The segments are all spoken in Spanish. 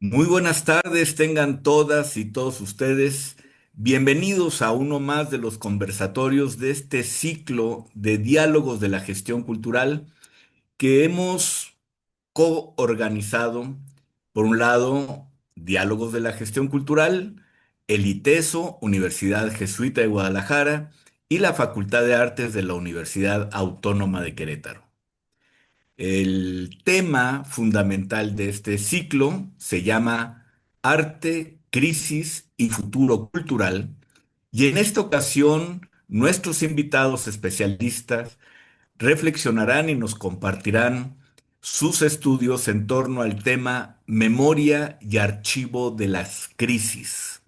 Muy buenas tardes, tengan todas y todos ustedes. Bienvenidos a uno más de los conversatorios de este ciclo de diálogos de la gestión cultural que hemos coorganizado. Por un lado, Diálogos de la Gestión Cultural, el ITESO, Universidad Jesuita de Guadalajara, y la Facultad de Artes de la Universidad Autónoma de Querétaro. El tema fundamental de este ciclo se llama Arte, Crisis y Futuro Cultural, y en esta ocasión nuestros invitados especialistas reflexionarán y nos compartirán sus estudios en torno al tema Memoria y Archivo de las Crisis.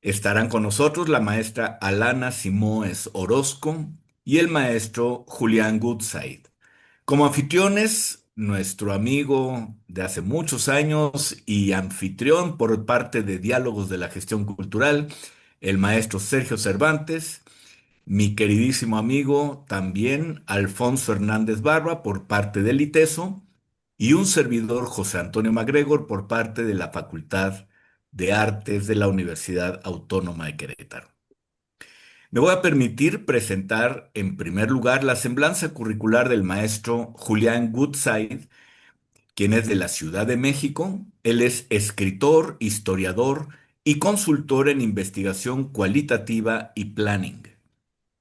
Estarán con nosotros la maestra Alana Simoes Orozco y el maestro Julián Goodside. Como anfitriones, nuestro amigo de hace muchos años y anfitrión por parte de Diálogos de la Gestión Cultural, el maestro Sergio Cervantes, mi queridísimo amigo también Alfonso Hernández Barba por parte del ITESO y un servidor José Antonio MacGregor por parte de la Facultad de Artes de la Universidad Autónoma de Querétaro. Me voy a permitir presentar en primer lugar la semblanza curricular del maestro Julián Goodside, quien es de la Ciudad de México. Él es escritor, historiador y consultor en investigación cualitativa y planning.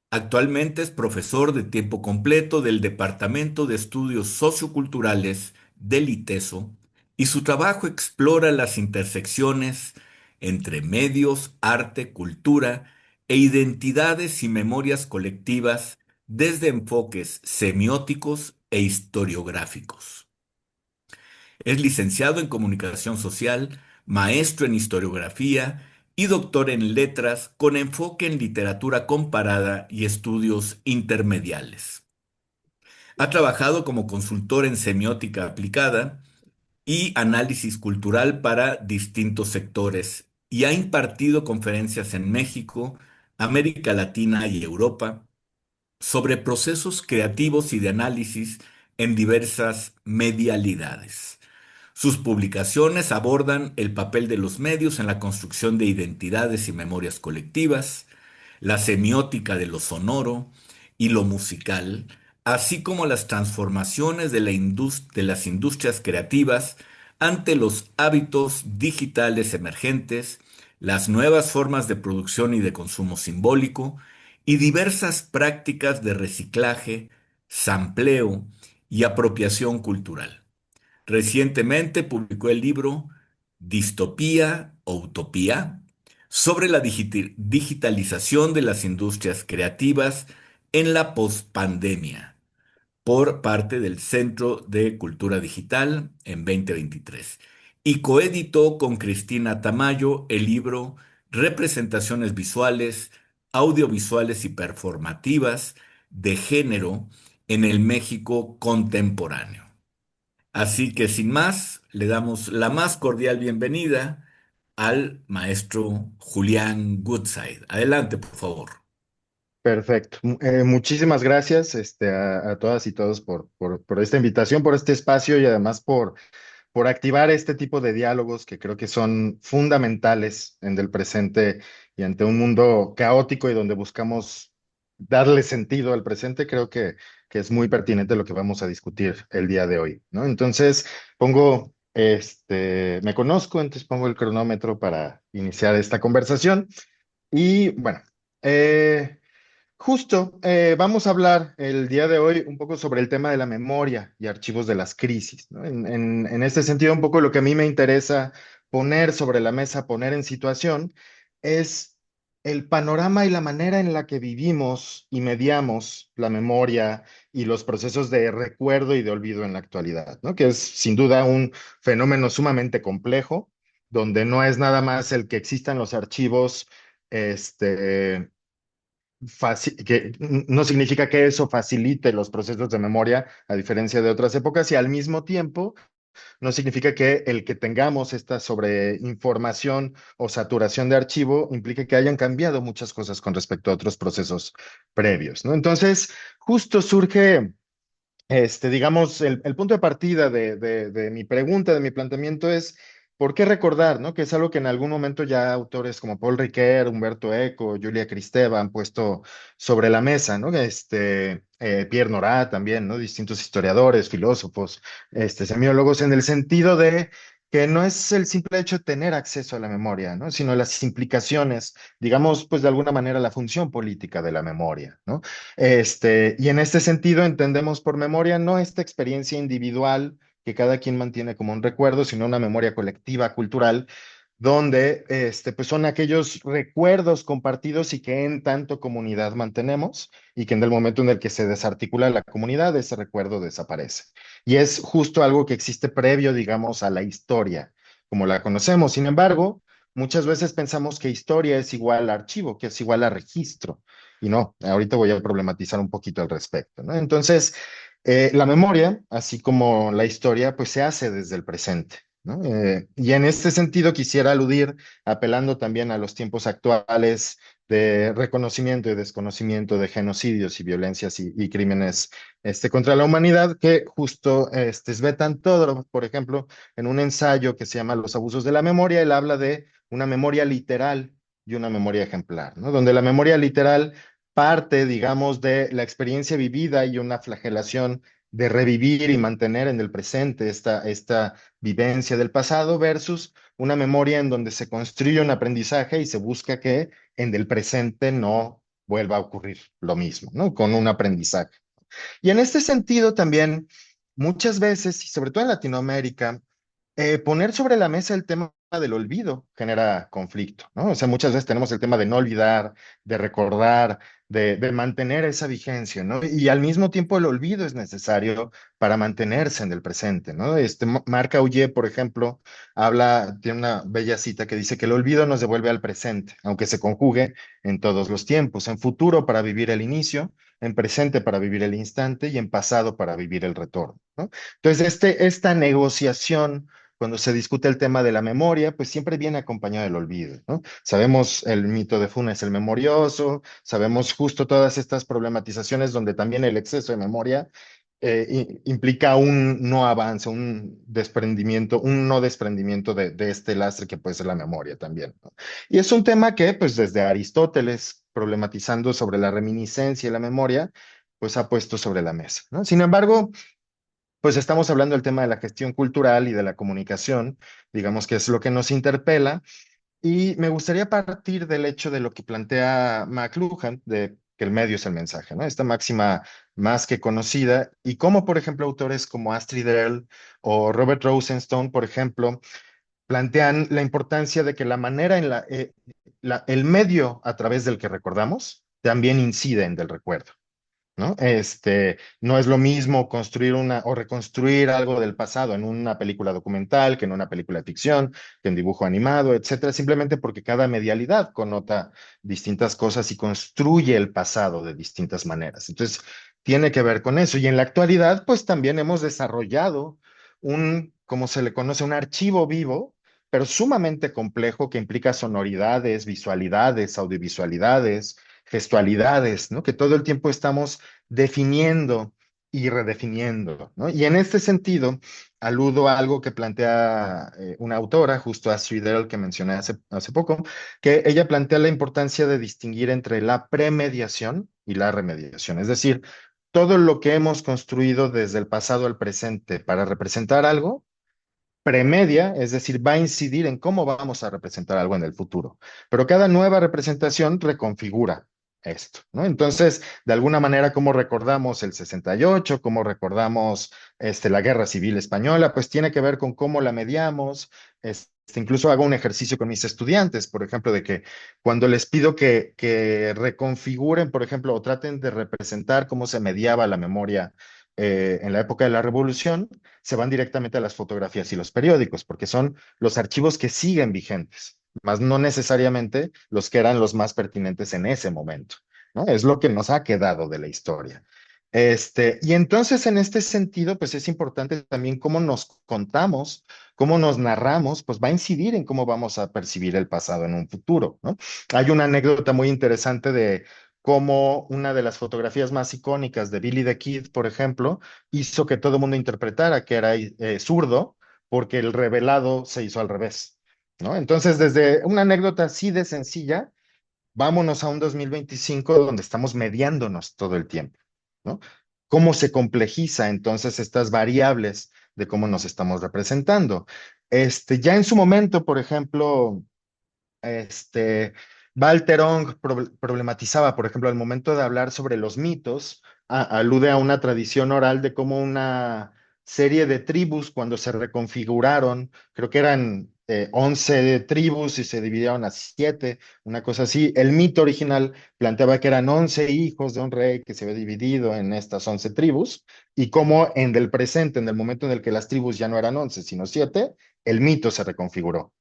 Actualmente es profesor de tiempo completo del Departamento de Estudios Socioculturales del ITESO y su trabajo explora las intersecciones entre medios, arte, cultura e identidades y memorias colectivas desde enfoques semióticos e historiográficos. Es licenciado en Comunicación Social, maestro en Historiografía y doctor en Letras con enfoque en literatura comparada y estudios intermediales. Ha trabajado como consultor en semiótica aplicada y análisis cultural para distintos sectores y ha impartido conferencias en México, América Latina y Europa sobre procesos creativos y de análisis en diversas medialidades. Sus publicaciones abordan el papel de los medios en la construcción de identidades y memorias colectivas, la semiótica de lo sonoro y lo musical, así como las transformaciones de las industrias creativas ante los hábitos digitales emergentes, las nuevas formas de producción y de consumo simbólico y diversas prácticas de reciclaje, sampleo y apropiación cultural. Recientemente publicó el libro Distopía o Utopía sobre la digitalización de las industrias creativas en la pospandemia por parte del Centro de Cultura Digital en 2023 y coeditó con Cristina Tamayo el libro Representaciones visuales, audiovisuales y performativas de género en el México contemporáneo. Así que sin más, le damos la más cordial bienvenida al maestro Julián Goodside. Adelante, por favor. Perfecto. Muchísimas gracias a todas y todos por esta invitación, por este espacio y además por activar este tipo de diálogos que creo que son fundamentales en el presente y ante un mundo caótico y donde buscamos darle sentido al presente. Creo que es muy pertinente lo que vamos a discutir el día de hoy, ¿no? Entonces, me conozco, entonces pongo el cronómetro para iniciar esta conversación y bueno. eh, Justo, vamos a hablar el día de hoy un poco sobre el tema de la memoria y archivos de las crisis, ¿no? En este sentido, un poco lo que a mí me interesa poner sobre la mesa, poner en situación, es el panorama y la manera en la que vivimos y mediamos la memoria y los procesos de recuerdo y de olvido en la actualidad, ¿no? Que es sin duda un fenómeno sumamente complejo, donde no es nada más el que existan los archivos, este que no significa que eso facilite los procesos de memoria, a diferencia de otras épocas, y al mismo tiempo no significa que el que tengamos esta sobreinformación o saturación de archivo implique que hayan cambiado muchas cosas con respecto a otros procesos previos, ¿no? Entonces, justo surge, digamos, el punto de partida de mi pregunta, de mi planteamiento es: ¿Por qué recordar, no? Que es algo que en algún momento ya autores como Paul Ricoeur, Humberto Eco, Julia Kristeva han puesto sobre la mesa, ¿no? Pierre Nora también, ¿no? Distintos historiadores, filósofos, semiólogos, en el sentido de que no es el simple hecho de tener acceso a la memoria, ¿no? Sino las implicaciones, digamos, pues de alguna manera la función política de la memoria, ¿no? Y en este sentido entendemos por memoria no esta experiencia individual que cada quien mantiene como un recuerdo, sino una memoria colectiva, cultural, donde pues son aquellos recuerdos compartidos y que en tanto comunidad mantenemos y que en el momento en el que se desarticula la comunidad, ese recuerdo desaparece. Y es justo algo que existe previo, digamos, a la historia, como la conocemos. Sin embargo, muchas veces pensamos que historia es igual a archivo, que es igual a registro. Y no, ahorita voy a problematizar un poquito al respecto, ¿no? Entonces, la memoria, así como la historia, pues se hace desde el presente, ¿no? Y en este sentido quisiera aludir, apelando también a los tiempos actuales de reconocimiento y desconocimiento de genocidios y violencias y crímenes contra la humanidad, que justo Svetan Todorov, por ejemplo, en un ensayo que se llama Los abusos de la memoria, él habla de una memoria literal y una memoria ejemplar, ¿no? Donde la memoria literal parte, digamos, de la experiencia vivida y una flagelación de revivir y mantener en el presente esta vivencia del pasado versus una memoria en donde se construye un aprendizaje y se busca que en el presente no vuelva a ocurrir lo mismo, ¿no? Con un aprendizaje. Y en este sentido también, muchas veces, y sobre todo en Latinoamérica, poner sobre la mesa el tema del olvido genera conflicto, ¿no? O sea, muchas veces tenemos el tema de no olvidar, de recordar, de mantener esa vigencia, ¿no? Y al mismo tiempo el olvido es necesario para mantenerse en el presente, ¿no? Marc Augé, por ejemplo, tiene una bella cita que dice que el olvido nos devuelve al presente, aunque se conjugue en todos los tiempos, en futuro para vivir el inicio, en presente para vivir el instante y en pasado para vivir el retorno, ¿no? Entonces, esta negociación cuando se discute el tema de la memoria, pues siempre viene acompañado del olvido, ¿no? Sabemos el mito de Funes el memorioso, sabemos justo todas estas problematizaciones donde también el exceso de memoria implica un no avance, un desprendimiento, un no desprendimiento de este lastre que puede ser la memoria también, ¿no? Y es un tema que, pues desde Aristóteles, problematizando sobre la reminiscencia y la memoria, pues ha puesto sobre la mesa, ¿no? Sin embargo, pues estamos hablando del tema de la gestión cultural y de la comunicación, digamos que es lo que nos interpela, y me gustaría partir del hecho de lo que plantea McLuhan, de que el medio es el mensaje, ¿no? Esta máxima más que conocida, y cómo, por ejemplo, autores como Astrid Earle o Robert Rosenstone, por ejemplo, plantean la importancia de que la manera en el medio a través del que recordamos también incide en el recuerdo. ¿No? No es lo mismo construir o reconstruir algo del pasado en una película documental que en una película de ficción, que en dibujo animado, etcétera, simplemente porque cada medialidad connota distintas cosas y construye el pasado de distintas maneras. Entonces, tiene que ver con eso. Y en la actualidad, pues también hemos desarrollado como se le conoce, un archivo vivo, pero sumamente complejo que implica sonoridades, visualidades, audiovisualidades, gestualidades, ¿no? Que todo el tiempo estamos definiendo y redefiniendo, ¿no? Y en este sentido, aludo a algo que plantea una autora, justo Astrid Earle, que mencioné hace poco, que ella plantea la importancia de distinguir entre la premediación y la remediación, es decir, todo lo que hemos construido desde el pasado al presente para representar algo, premedia, es decir, va a incidir en cómo vamos a representar algo en el futuro. Pero cada nueva representación reconfigura esto, ¿no? Entonces, de alguna manera, cómo recordamos el 68, cómo recordamos la Guerra Civil Española, pues tiene que ver con cómo la mediamos. Incluso hago un ejercicio con mis estudiantes, por ejemplo, de que cuando les pido que reconfiguren, por ejemplo, o traten de representar cómo se mediaba la memoria en la época de la Revolución, se van directamente a las fotografías y los periódicos, porque son los archivos que siguen vigentes, más no necesariamente los que eran los más pertinentes en ese momento, ¿no? Es lo que nos ha quedado de la historia. Y entonces en este sentido, pues es importante también cómo nos contamos, cómo nos narramos, pues va a incidir en cómo vamos a percibir el pasado en un futuro, ¿no? Hay una anécdota muy interesante de cómo una de las fotografías más icónicas de Billy the Kid, por ejemplo, hizo que todo el mundo interpretara que era zurdo, porque el revelado se hizo al revés, ¿no? Entonces, desde una anécdota así de sencilla, vámonos a un 2025 donde estamos mediándonos todo el tiempo, ¿no? ¿Cómo se complejiza entonces estas variables de cómo nos estamos representando? Ya en su momento, por ejemplo, este, Walter Ong problematizaba, por ejemplo, al momento de hablar sobre los mitos, alude a una tradición oral de cómo una serie de tribus, cuando se reconfiguraron, creo que eran 11 tribus y se dividieron a 7, una cosa así. El mito original planteaba que eran 11 hijos de un rey que se había dividido en estas 11 tribus, y cómo en el presente, en el momento en el que las tribus ya no eran 11, sino 7, el mito se reconfiguró.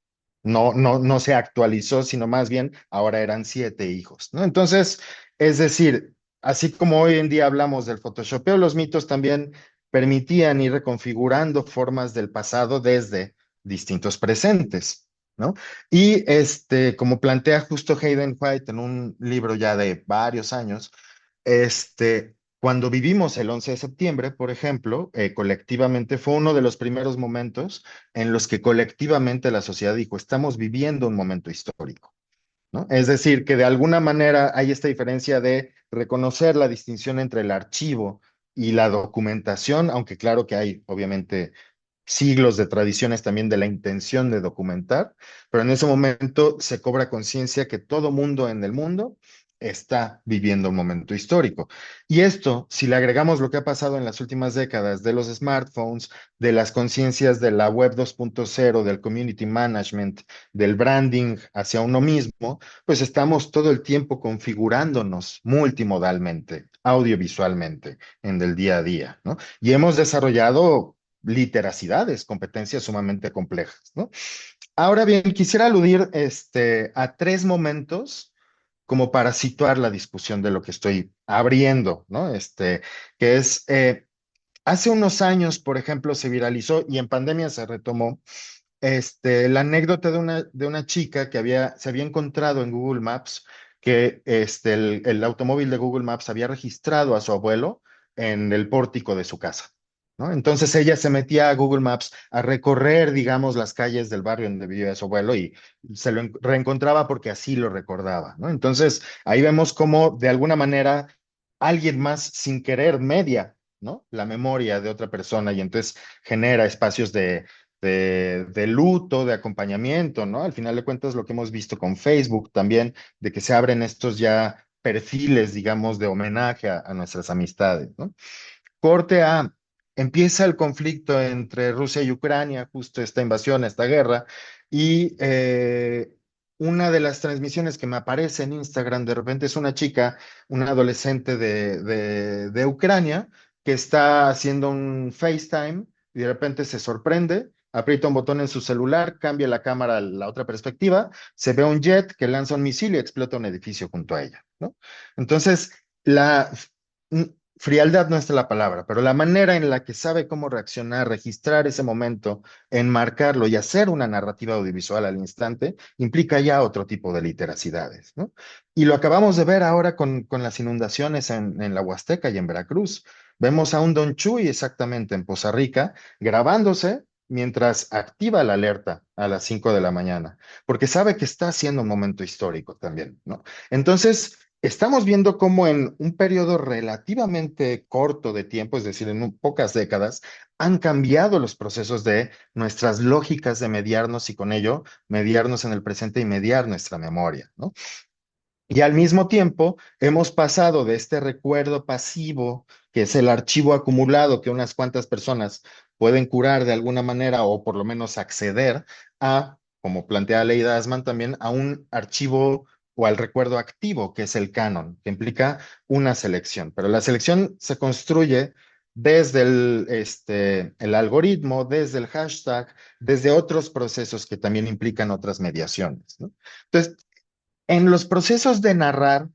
No se actualizó, sino más bien ahora eran 7 hijos, ¿no? Entonces, es decir, así como hoy en día hablamos del Photoshopeo, los mitos también permitían ir reconfigurando formas del pasado desde distintos presentes, ¿no? Y como plantea justo Hayden White en un libro ya de varios años, cuando vivimos el 11 de septiembre, por ejemplo, colectivamente fue uno de los primeros momentos en los que colectivamente la sociedad dijo, estamos viviendo un momento histórico, ¿no? Es decir, que de alguna manera hay esta diferencia de reconocer la distinción entre el archivo y la documentación, aunque claro que hay obviamente siglos de tradiciones también de la intención de documentar, pero en ese momento se cobra conciencia que todo mundo en el mundo está viviendo un momento histórico. Y esto, si le agregamos lo que ha pasado en las últimas décadas de los smartphones, de las conciencias de la web 2.0, del community management, del branding hacia uno mismo, pues estamos todo el tiempo configurándonos multimodalmente, audiovisualmente, en el día a día, ¿no? Y hemos desarrollado literacidades, competencias sumamente complejas, ¿no? Ahora bien, quisiera aludir a 3 momentos como para situar la discusión de lo que estoy abriendo, ¿no? Que es, hace unos años, por ejemplo, se viralizó y en pandemia se retomó la anécdota de una chica que se había encontrado en Google Maps que el automóvil de Google Maps había registrado a su abuelo en el pórtico de su casa, ¿no? Entonces ella se metía a Google Maps a recorrer, digamos, las calles del barrio donde vivía su abuelo y se lo reencontraba porque así lo recordaba, ¿no? Entonces ahí vemos cómo de alguna manera alguien más sin querer media, ¿no? La memoria de otra persona y entonces genera espacios de luto, de acompañamiento, ¿no? Al final de cuentas, lo que hemos visto con Facebook también, de que se abren estos ya perfiles, digamos, de homenaje a nuestras amistades, ¿no? Corte A, empieza el conflicto entre Rusia y Ucrania, justo esta invasión, esta guerra, y una de las transmisiones que me aparece en Instagram de repente es una chica, una adolescente de Ucrania, que está haciendo un FaceTime y de repente se sorprende, aprieta un botón en su celular, cambia la cámara a la otra perspectiva, se ve un jet que lanza un misil y explota un edificio junto a ella, ¿no? Entonces, la frialdad no es la palabra, pero la manera en la que sabe cómo reaccionar, registrar ese momento, enmarcarlo y hacer una narrativa audiovisual al instante, implica ya otro tipo de literacidades, ¿no? Y lo acabamos de ver ahora con las inundaciones en la Huasteca y en Veracruz. Vemos a un Don Chuy exactamente en Poza Rica grabándose mientras activa la alerta a las 5 de la mañana, porque sabe que está haciendo un momento histórico también, ¿no? Entonces, estamos viendo cómo en un periodo relativamente corto de tiempo, es decir, en pocas décadas, han cambiado los procesos de nuestras lógicas de mediarnos y con ello mediarnos en el presente y mediar nuestra memoria, ¿no? Y al mismo tiempo hemos pasado de este recuerdo pasivo, que es el archivo acumulado que unas cuantas personas pueden curar de alguna manera o por lo menos acceder a, como plantea Leida Asman también, a un archivo o al recuerdo activo, que es el canon, que implica una selección. Pero la selección se construye desde el algoritmo, desde el hashtag, desde otros procesos que también implican otras mediaciones, ¿no? Entonces, en los procesos de narrar,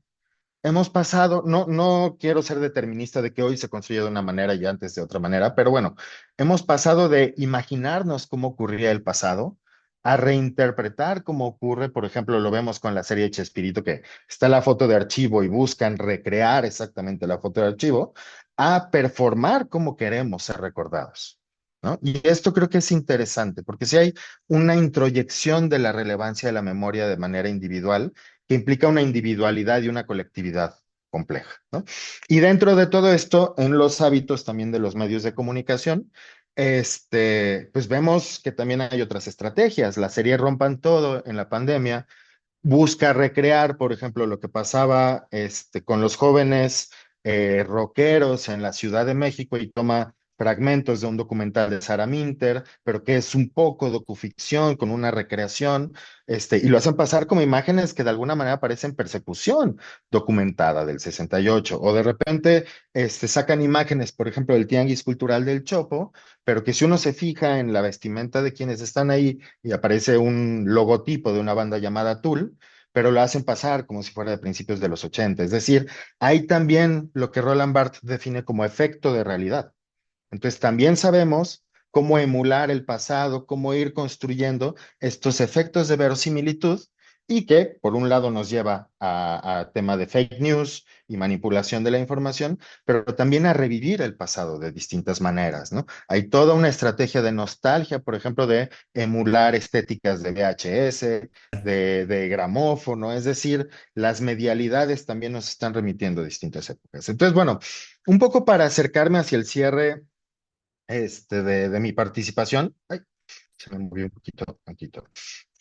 hemos pasado, no quiero ser determinista de que hoy se construye de una manera y antes de otra manera, pero bueno, hemos pasado de imaginarnos cómo ocurría el pasado a reinterpretar cómo ocurre, por ejemplo, lo vemos con la serie Chespirito, que está la foto de archivo y buscan recrear exactamente la foto de archivo, a performar cómo queremos ser recordados. ¿no? Y esto creo que es interesante, porque si hay una introyección de la relevancia de la memoria de manera individual, que implica una individualidad y una colectividad compleja, ¿no? Y dentro de todo esto, en los hábitos también de los medios de comunicación, pues vemos que también hay otras estrategias. La serie Rompan Todo en la pandemia busca recrear, por ejemplo, lo que pasaba con los jóvenes rockeros en la Ciudad de México y toma fragmentos de un documental de Sarah Minter, pero que es un poco docuficción con una recreación, y lo hacen pasar como imágenes que de alguna manera parecen persecución documentada del 68, o de repente sacan imágenes, por ejemplo, del Tianguis Cultural del Chopo, pero que si uno se fija en la vestimenta de quienes están ahí y aparece un logotipo de una banda llamada Tool, pero lo hacen pasar como si fuera de principios de los 80. Es decir, hay también lo que Roland Barthes define como efecto de realidad. Entonces, también sabemos cómo emular el pasado, cómo ir construyendo estos efectos de verosimilitud y que, por un lado, nos lleva a tema de fake news y manipulación de la información, pero también a revivir el pasado de distintas maneras, ¿no? Hay toda una estrategia de nostalgia, por ejemplo, de emular estéticas de VHS, de gramófono, es decir, las medialidades también nos están remitiendo a distintas épocas. Entonces, bueno, un poco para acercarme hacia el cierre de mi participación. Ay, se me movió un poquito.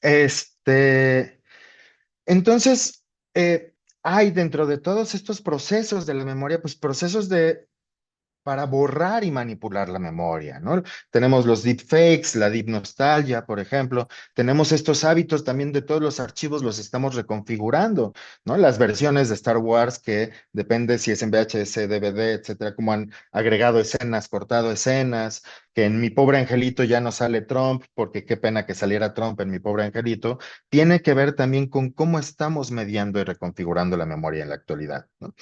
Este, entonces, hay dentro de todos estos procesos de la memoria, pues procesos para borrar y manipular la memoria, ¿no? Tenemos los deepfakes, la deep nostalgia, por ejemplo. Tenemos estos hábitos también de todos los archivos, los estamos reconfigurando, ¿no? Las versiones de Star Wars que depende si es en VHS, DVD, etcétera, como han agregado escenas, cortado escenas, que en Mi Pobre Angelito ya no sale Trump, porque qué pena que saliera Trump en Mi Pobre Angelito, tiene que ver también con cómo estamos mediando y reconfigurando la memoria en la actualidad, ¿no?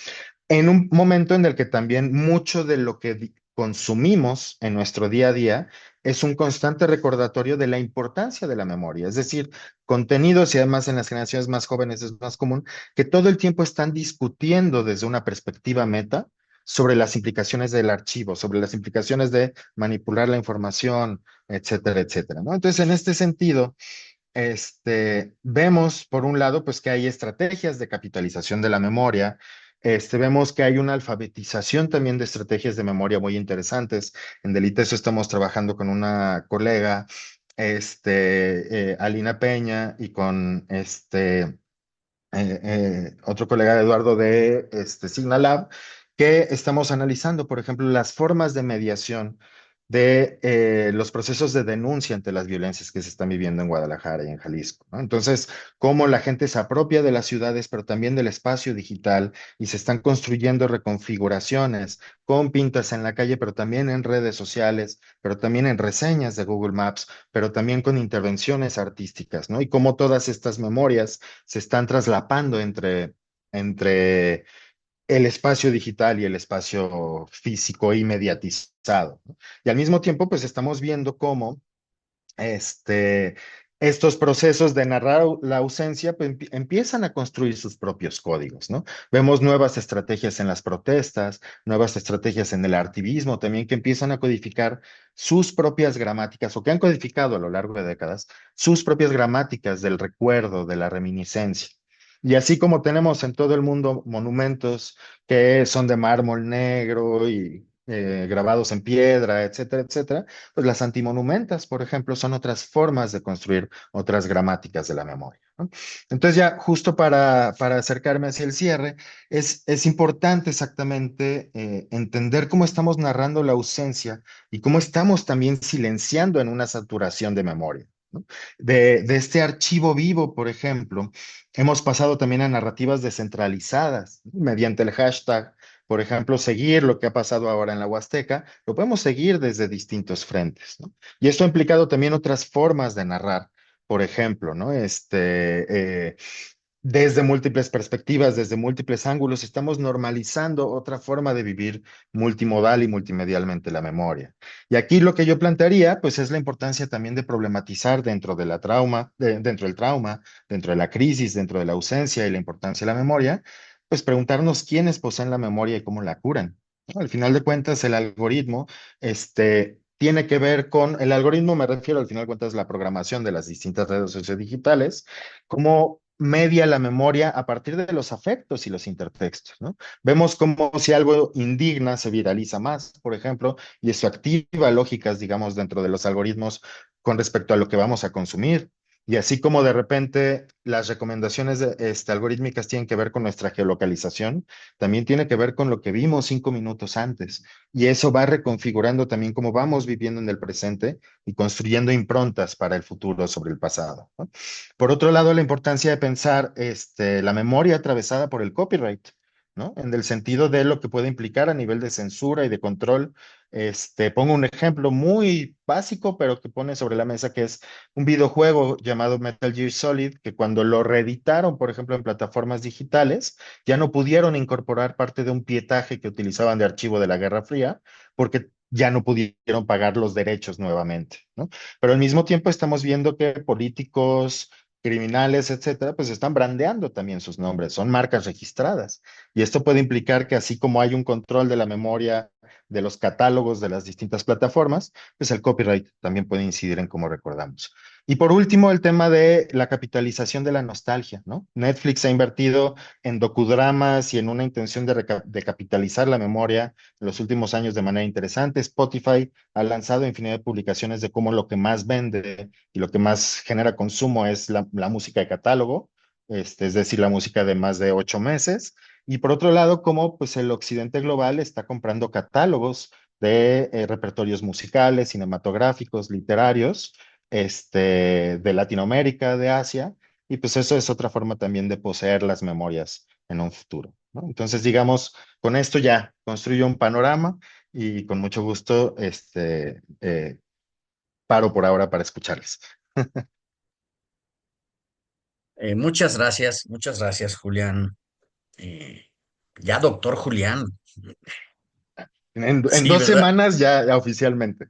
En un momento en el que también mucho de lo que consumimos en nuestro día a día es un constante recordatorio de la importancia de la memoria, es decir, contenidos y además en las generaciones más jóvenes es más común que todo el tiempo están discutiendo desde una perspectiva meta sobre las implicaciones del archivo, sobre las implicaciones de manipular la información, etcétera, etcétera, ¿no? Entonces, en este sentido, vemos, por un lado, pues que hay estrategias de capitalización de la memoria. Vemos que hay una alfabetización también de estrategias de memoria muy interesantes. En Deliteso estamos trabajando con una colega, Alina Peña, y con otro colega Eduardo de Signalab, que estamos analizando, por ejemplo, las formas de mediación de los procesos de denuncia ante las violencias que se están viviendo en Guadalajara y en Jalisco, ¿no? Entonces, cómo la gente se apropia de las ciudades, pero también del espacio digital y se están construyendo reconfiguraciones con pintas en la calle, pero también en redes sociales, pero también en reseñas de Google Maps, pero también con intervenciones artísticas, ¿no? Y cómo todas estas memorias se están traslapando entre el espacio digital y el espacio físico y mediatizado, ¿no? Y al mismo tiempo, pues estamos viendo cómo este, estos procesos de narrar la ausencia pues, empiezan a construir sus propios códigos, ¿no? Vemos nuevas estrategias en las protestas, nuevas estrategias en el artivismo también que empiezan a codificar sus propias gramáticas o que han codificado a lo largo de décadas sus propias gramáticas del recuerdo, de la reminiscencia. Y así como tenemos en todo el mundo monumentos que son de mármol negro y grabados en piedra, etcétera, etcétera, pues las antimonumentas, por ejemplo, son otras formas de construir otras gramáticas de la memoria, ¿no? Entonces ya justo para acercarme hacia el cierre, es importante exactamente entender cómo estamos narrando la ausencia y cómo estamos también silenciando en una saturación de memoria, ¿no? De este archivo vivo, por ejemplo, hemos pasado también a narrativas descentralizadas, ¿no? Mediante el hashtag, por ejemplo, seguir lo que ha pasado ahora en la Huasteca, lo podemos seguir desde distintos frentes, ¿no? Y esto ha implicado también otras formas de narrar, por ejemplo, ¿no? Desde múltiples perspectivas, desde múltiples ángulos, estamos normalizando otra forma de vivir multimodal y multimedialmente la memoria. Y aquí lo que yo plantearía, pues es la importancia también de problematizar dentro de la trauma, dentro del trauma, dentro de la crisis, dentro de la ausencia y la importancia de la memoria, pues preguntarnos quiénes poseen la memoria y cómo la curan, ¿no? Al final de cuentas, el algoritmo, tiene que ver con el algoritmo, me refiero al final de cuentas la programación de las distintas redes sociodigitales, cómo media la memoria a partir de los afectos y los intertextos, ¿no? Vemos como si algo indigna se viraliza más, por ejemplo, y eso activa lógicas, digamos, dentro de los algoritmos con respecto a lo que vamos a consumir. Y así como de repente las recomendaciones algorítmicas tienen que ver con nuestra geolocalización, también tiene que ver con lo que vimos 5 minutos antes. Y eso va reconfigurando también cómo vamos viviendo en el presente y construyendo improntas para el futuro sobre el pasado, ¿no? Por otro lado, la importancia de pensar la memoria atravesada por el copyright, ¿no? En el sentido de lo que puede implicar a nivel de censura y de control. Pongo un ejemplo muy básico, pero que pone sobre la mesa, que es un videojuego llamado Metal Gear Solid, que cuando lo reeditaron, por ejemplo, en plataformas digitales, ya no pudieron incorporar parte de un pietaje que utilizaban de archivo de la Guerra Fría, porque ya no pudieron pagar los derechos nuevamente, ¿no? Pero al mismo tiempo estamos viendo que políticos, criminales, etcétera, pues están brandeando también sus nombres, son marcas registradas. Y esto puede implicar que así como hay un control de la memoria de los catálogos de las distintas plataformas, pues el copyright también puede incidir en cómo recordamos. Y por último, el tema de la capitalización de la nostalgia, ¿no? Netflix ha invertido en docudramas y en una intención de capitalizar la memoria en los últimos años de manera interesante. Spotify ha lanzado infinidad de publicaciones de cómo lo que más vende y lo que más genera consumo es la música de catálogo, es decir, la música de más de 8 meses. Y por otro lado, cómo pues el occidente global está comprando catálogos de repertorios musicales, cinematográficos, literarios, de Latinoamérica, de Asia, y pues eso es otra forma también de poseer las memorias en un futuro, ¿no? Entonces, digamos, con esto ya construyo un panorama y con mucho gusto, paro por ahora para escucharles. Muchas gracias, Julián. Eh, ya, doctor Julián. En Sí, dos ¿verdad? semanas ya oficialmente.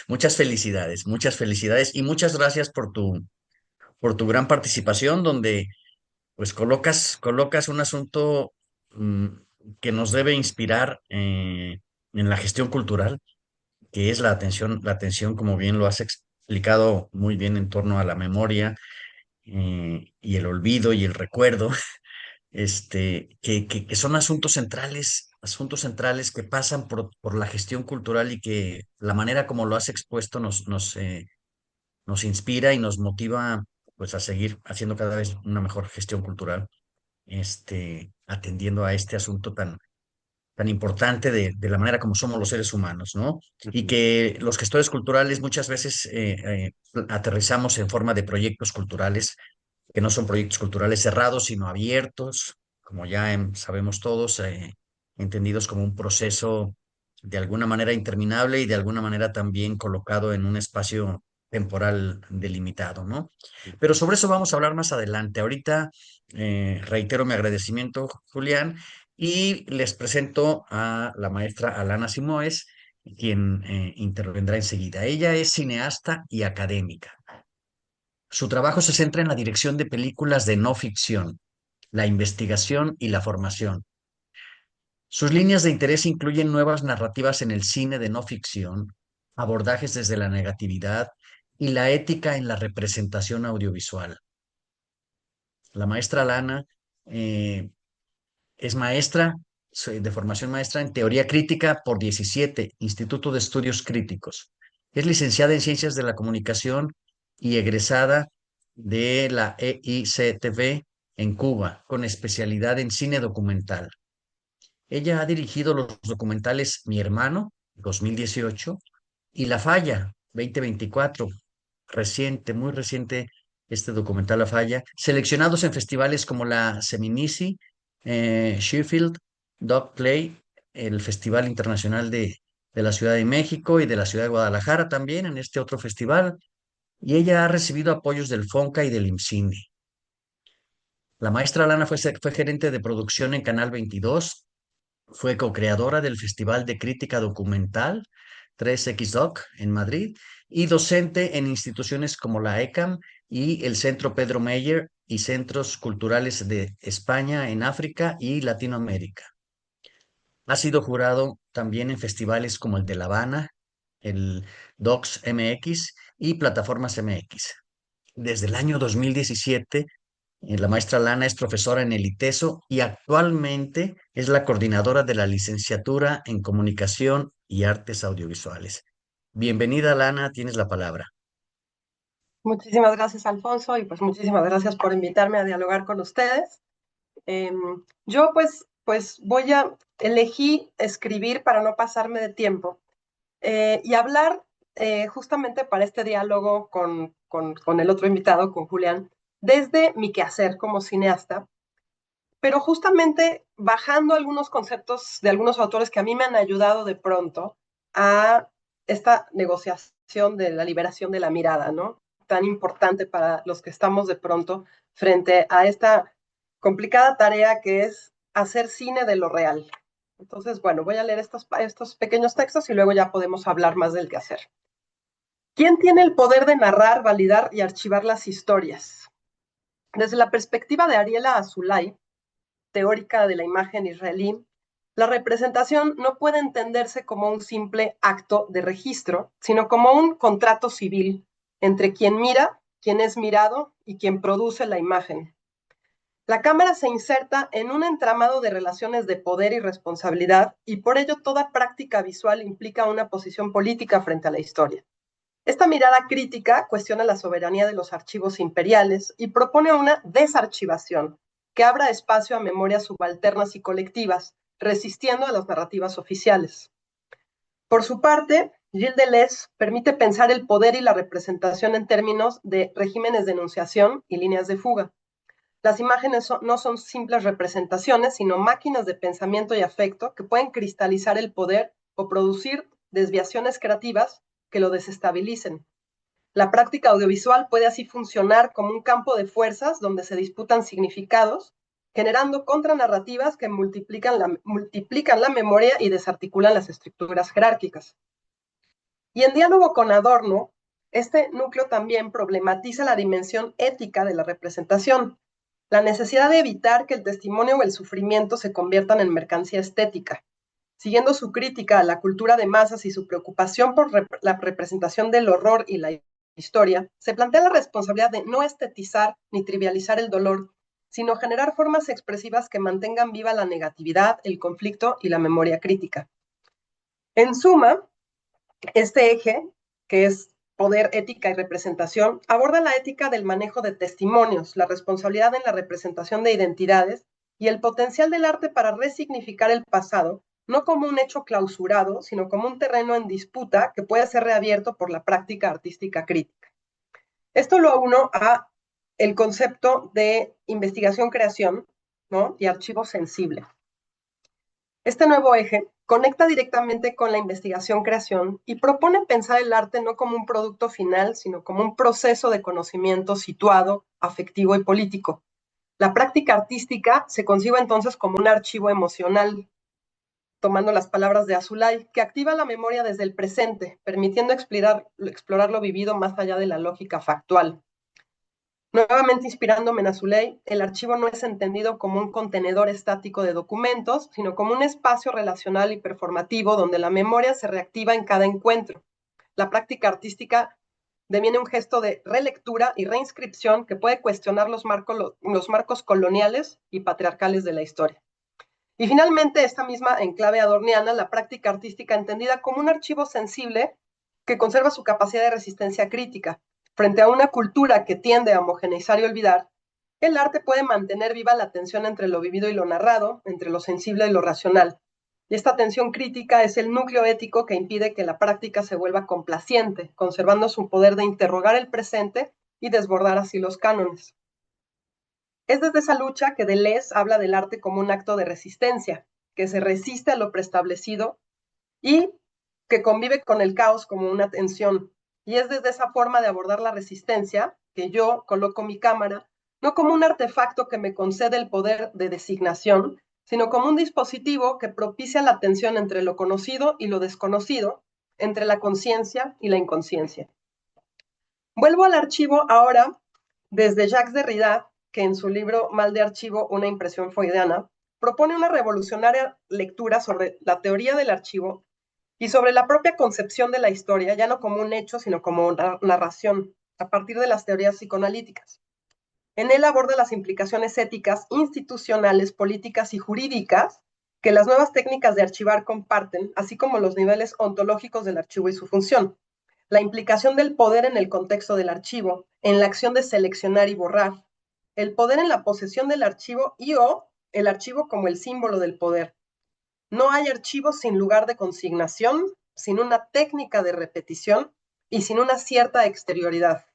Muchas felicidades y muchas gracias por tu gran participación, donde pues colocas un asunto mm, que nos debe inspirar en la gestión cultural, que es la atención, como bien lo has explicado muy bien en torno a la memoria y el olvido y el recuerdo, que son asuntos centrales que pasan por la gestión cultural y que la manera como lo has expuesto nos inspira y nos motiva pues a seguir haciendo cada vez una mejor gestión cultural, atendiendo a este asunto tan importante de la manera como somos los seres humanos, ¿no? Y Ujú. que los gestores culturales muchas veces aterrizamos en forma de proyectos culturales que no son proyectos culturales cerrados, sino abiertos, como ya sabemos todos, entendidos como un proceso de alguna manera interminable y de alguna manera también colocado en un espacio temporal delimitado, ¿no? Pero sobre eso vamos a hablar más adelante. Ahorita reitero mi agradecimiento, Julián, y les presento a la maestra Alana Simoes, quien intervendrá enseguida. Ella es cineasta y académica. Su trabajo se centra en la dirección de películas de no ficción, la investigación y la formación. Sus líneas de interés incluyen nuevas narrativas en el cine de no ficción, abordajes desde la negatividad y la ética en la representación audiovisual. La maestra Lana eh, es maestra de formación maestra en teoría crítica por 17 Instituto de Estudios Críticos. Es licenciada en Ciencias de la Comunicación y egresada de la EICTV en Cuba, con especialidad en cine documental. Ella ha dirigido los documentales Mi Hermano, 2018, y La Falla, 2024, reciente, muy reciente este documental La Falla, seleccionados en festivales como la Seminci, Sheffield, Dog Play, el Festival Internacional de la Ciudad de México y de la Ciudad de Guadalajara también en este otro festival, y ella ha recibido apoyos del FONCA y del IMCINE. La maestra Lana fue gerente de producción en Canal 22, fue co-creadora del Festival de Crítica Documental 3XDoc en Madrid y docente en instituciones como la ECAM y el Centro Pedro Meyer y centros culturales de España en África y Latinoamérica. Ha sido jurado también en festivales como el de La Habana, el Docs MX y Plataformas MX. Desde el año 2017, la maestra Lana es profesora en el ITESO y actualmente es la coordinadora de la licenciatura en Comunicación y Artes Audiovisuales. Bienvenida, Lana, tienes la palabra. Muchísimas gracias, Alfonso, y pues muchísimas gracias por invitarme a dialogar con ustedes. Yo elegí escribir para no pasarme de tiempo y hablar justamente para este diálogo con el otro invitado, con Julián, desde mi quehacer como cineasta, pero justamente bajando algunos conceptos de algunos autores que a mí me han ayudado de pronto a esta negociación de la liberación de la mirada, ¿no? Tan importante para los que estamos de pronto frente a esta complicada tarea que es hacer cine de lo real. Entonces, bueno, voy a leer estos pequeños textos y luego ya podemos hablar más del quehacer. ¿Quién tiene el poder de narrar, validar y archivar las historias? Desde la perspectiva de Ariela Azoulay, teórica de la imagen israelí, la representación no puede entenderse como un simple acto de registro, sino como un contrato civil entre quien mira, quien es mirado y quien produce la imagen. La cámara se inserta en un entramado de relaciones de poder y responsabilidad, y por ello toda práctica visual implica una posición política frente a la historia. Esta mirada crítica cuestiona la soberanía de los archivos imperiales y propone una desarchivación que abra espacio a memorias subalternas y colectivas, resistiendo a las narrativas oficiales. Por su parte, Gilles Deleuze permite pensar el poder y la representación en términos de regímenes de enunciación y líneas de fuga. Las imágenes no son simples representaciones, sino máquinas de pensamiento y afecto que pueden cristalizar el poder o producir desviaciones creativas que lo desestabilicen. La práctica audiovisual puede así funcionar como un campo de fuerzas donde se disputan significados, generando contranarrativas que multiplican la memoria y desarticulan las estructuras jerárquicas. Y en diálogo con Adorno, este núcleo también problematiza la dimensión ética de la representación, la necesidad de evitar que el testimonio o el sufrimiento se conviertan en mercancía estética. Siguiendo su crítica a la cultura de masas y su preocupación por la representación del horror y la historia, se plantea la responsabilidad de no estetizar ni trivializar el dolor, sino generar formas expresivas que mantengan viva la negatividad, el conflicto y la memoria crítica. En suma, este eje, que es poder, ética y representación, aborda la ética del manejo de testimonios, la responsabilidad en la representación de identidades y el potencial del arte para resignificar el pasado, no como un hecho clausurado, sino como un terreno en disputa que puede ser reabierto por la práctica artística crítica. Esto lo uno a el concepto de investigación-creación, ¿no? Y archivo sensible. Este nuevo eje conecta directamente con la investigación-creación y propone pensar el arte no como un producto final, sino como un proceso de conocimiento situado, afectivo y político. La práctica artística se concibe entonces como un archivo emocional, tomando las palabras de Azoulay, que activa la memoria desde el presente, permitiendo explorar lo vivido más allá de la lógica factual. Nuevamente inspirándome en Azoulay, el archivo no es entendido como un contenedor estático de documentos, sino como un espacio relacional y performativo donde la memoria se reactiva en cada encuentro. La práctica artística deviene un gesto de relectura y reinscripción que puede cuestionar los marcos coloniales y patriarcales de la historia. Y finalmente, esta misma enclave adorniana, la práctica artística entendida como un archivo sensible que conserva su capacidad de resistencia crítica. Frente a una cultura que tiende a homogeneizar y olvidar, el arte puede mantener viva la tensión entre lo vivido y lo narrado, entre lo sensible y lo racional. Y esta tensión crítica es el núcleo ético que impide que la práctica se vuelva complaciente, conservando su poder de interrogar el presente y desbordar así los cánones. Es desde esa lucha que Deleuze habla del arte como un acto de resistencia, que se resiste a lo preestablecido y que convive con el caos como una tensión. Y es desde esa forma de abordar la resistencia que yo coloco mi cámara, no como un artefacto que me concede el poder de designación, sino como un dispositivo que propicia la tensión entre lo conocido y lo desconocido, entre la conciencia y la inconsciencia. Vuelvo al archivo ahora desde Jacques Derrida, que en su libro Mal de archivo, una impresión freudiana, propone una revolucionaria lectura sobre la teoría del archivo y sobre la propia concepción de la historia, ya no como un hecho, sino como narración, a partir de las teorías psicoanalíticas. En él aborda las implicaciones éticas, institucionales, políticas y jurídicas que las nuevas técnicas de archivar comparten, así como los niveles ontológicos del archivo y su función. La implicación del poder en el contexto del archivo, en la acción de seleccionar y borrar, el poder en la posesión del archivo y o el archivo como el símbolo del poder. No hay archivo sin lugar de consignación, sin una técnica de repetición y sin una cierta exterioridad.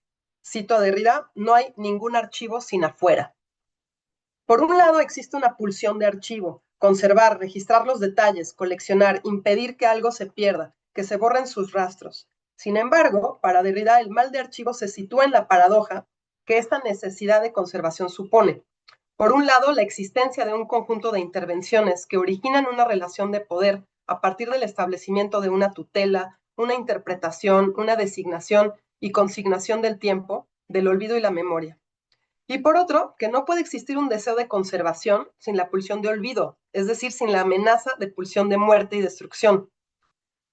Cito a Derrida, no hay ningún archivo sin afuera. Por un lado existe una pulsión de archivo, conservar, registrar los detalles, coleccionar, impedir que algo se pierda, que se borren sus rastros. Sin embargo, para Derrida, el mal de archivo se sitúa en la paradoja que esta necesidad de conservación supone. Por un lado, la existencia de un conjunto de intervenciones que originan una relación de poder a partir del establecimiento de una tutela, una interpretación, una designación y consignación del tiempo, del olvido y la memoria. Y por otro, que no puede existir un deseo de conservación sin la pulsión de olvido, es decir, sin la amenaza de pulsión de muerte y destrucción.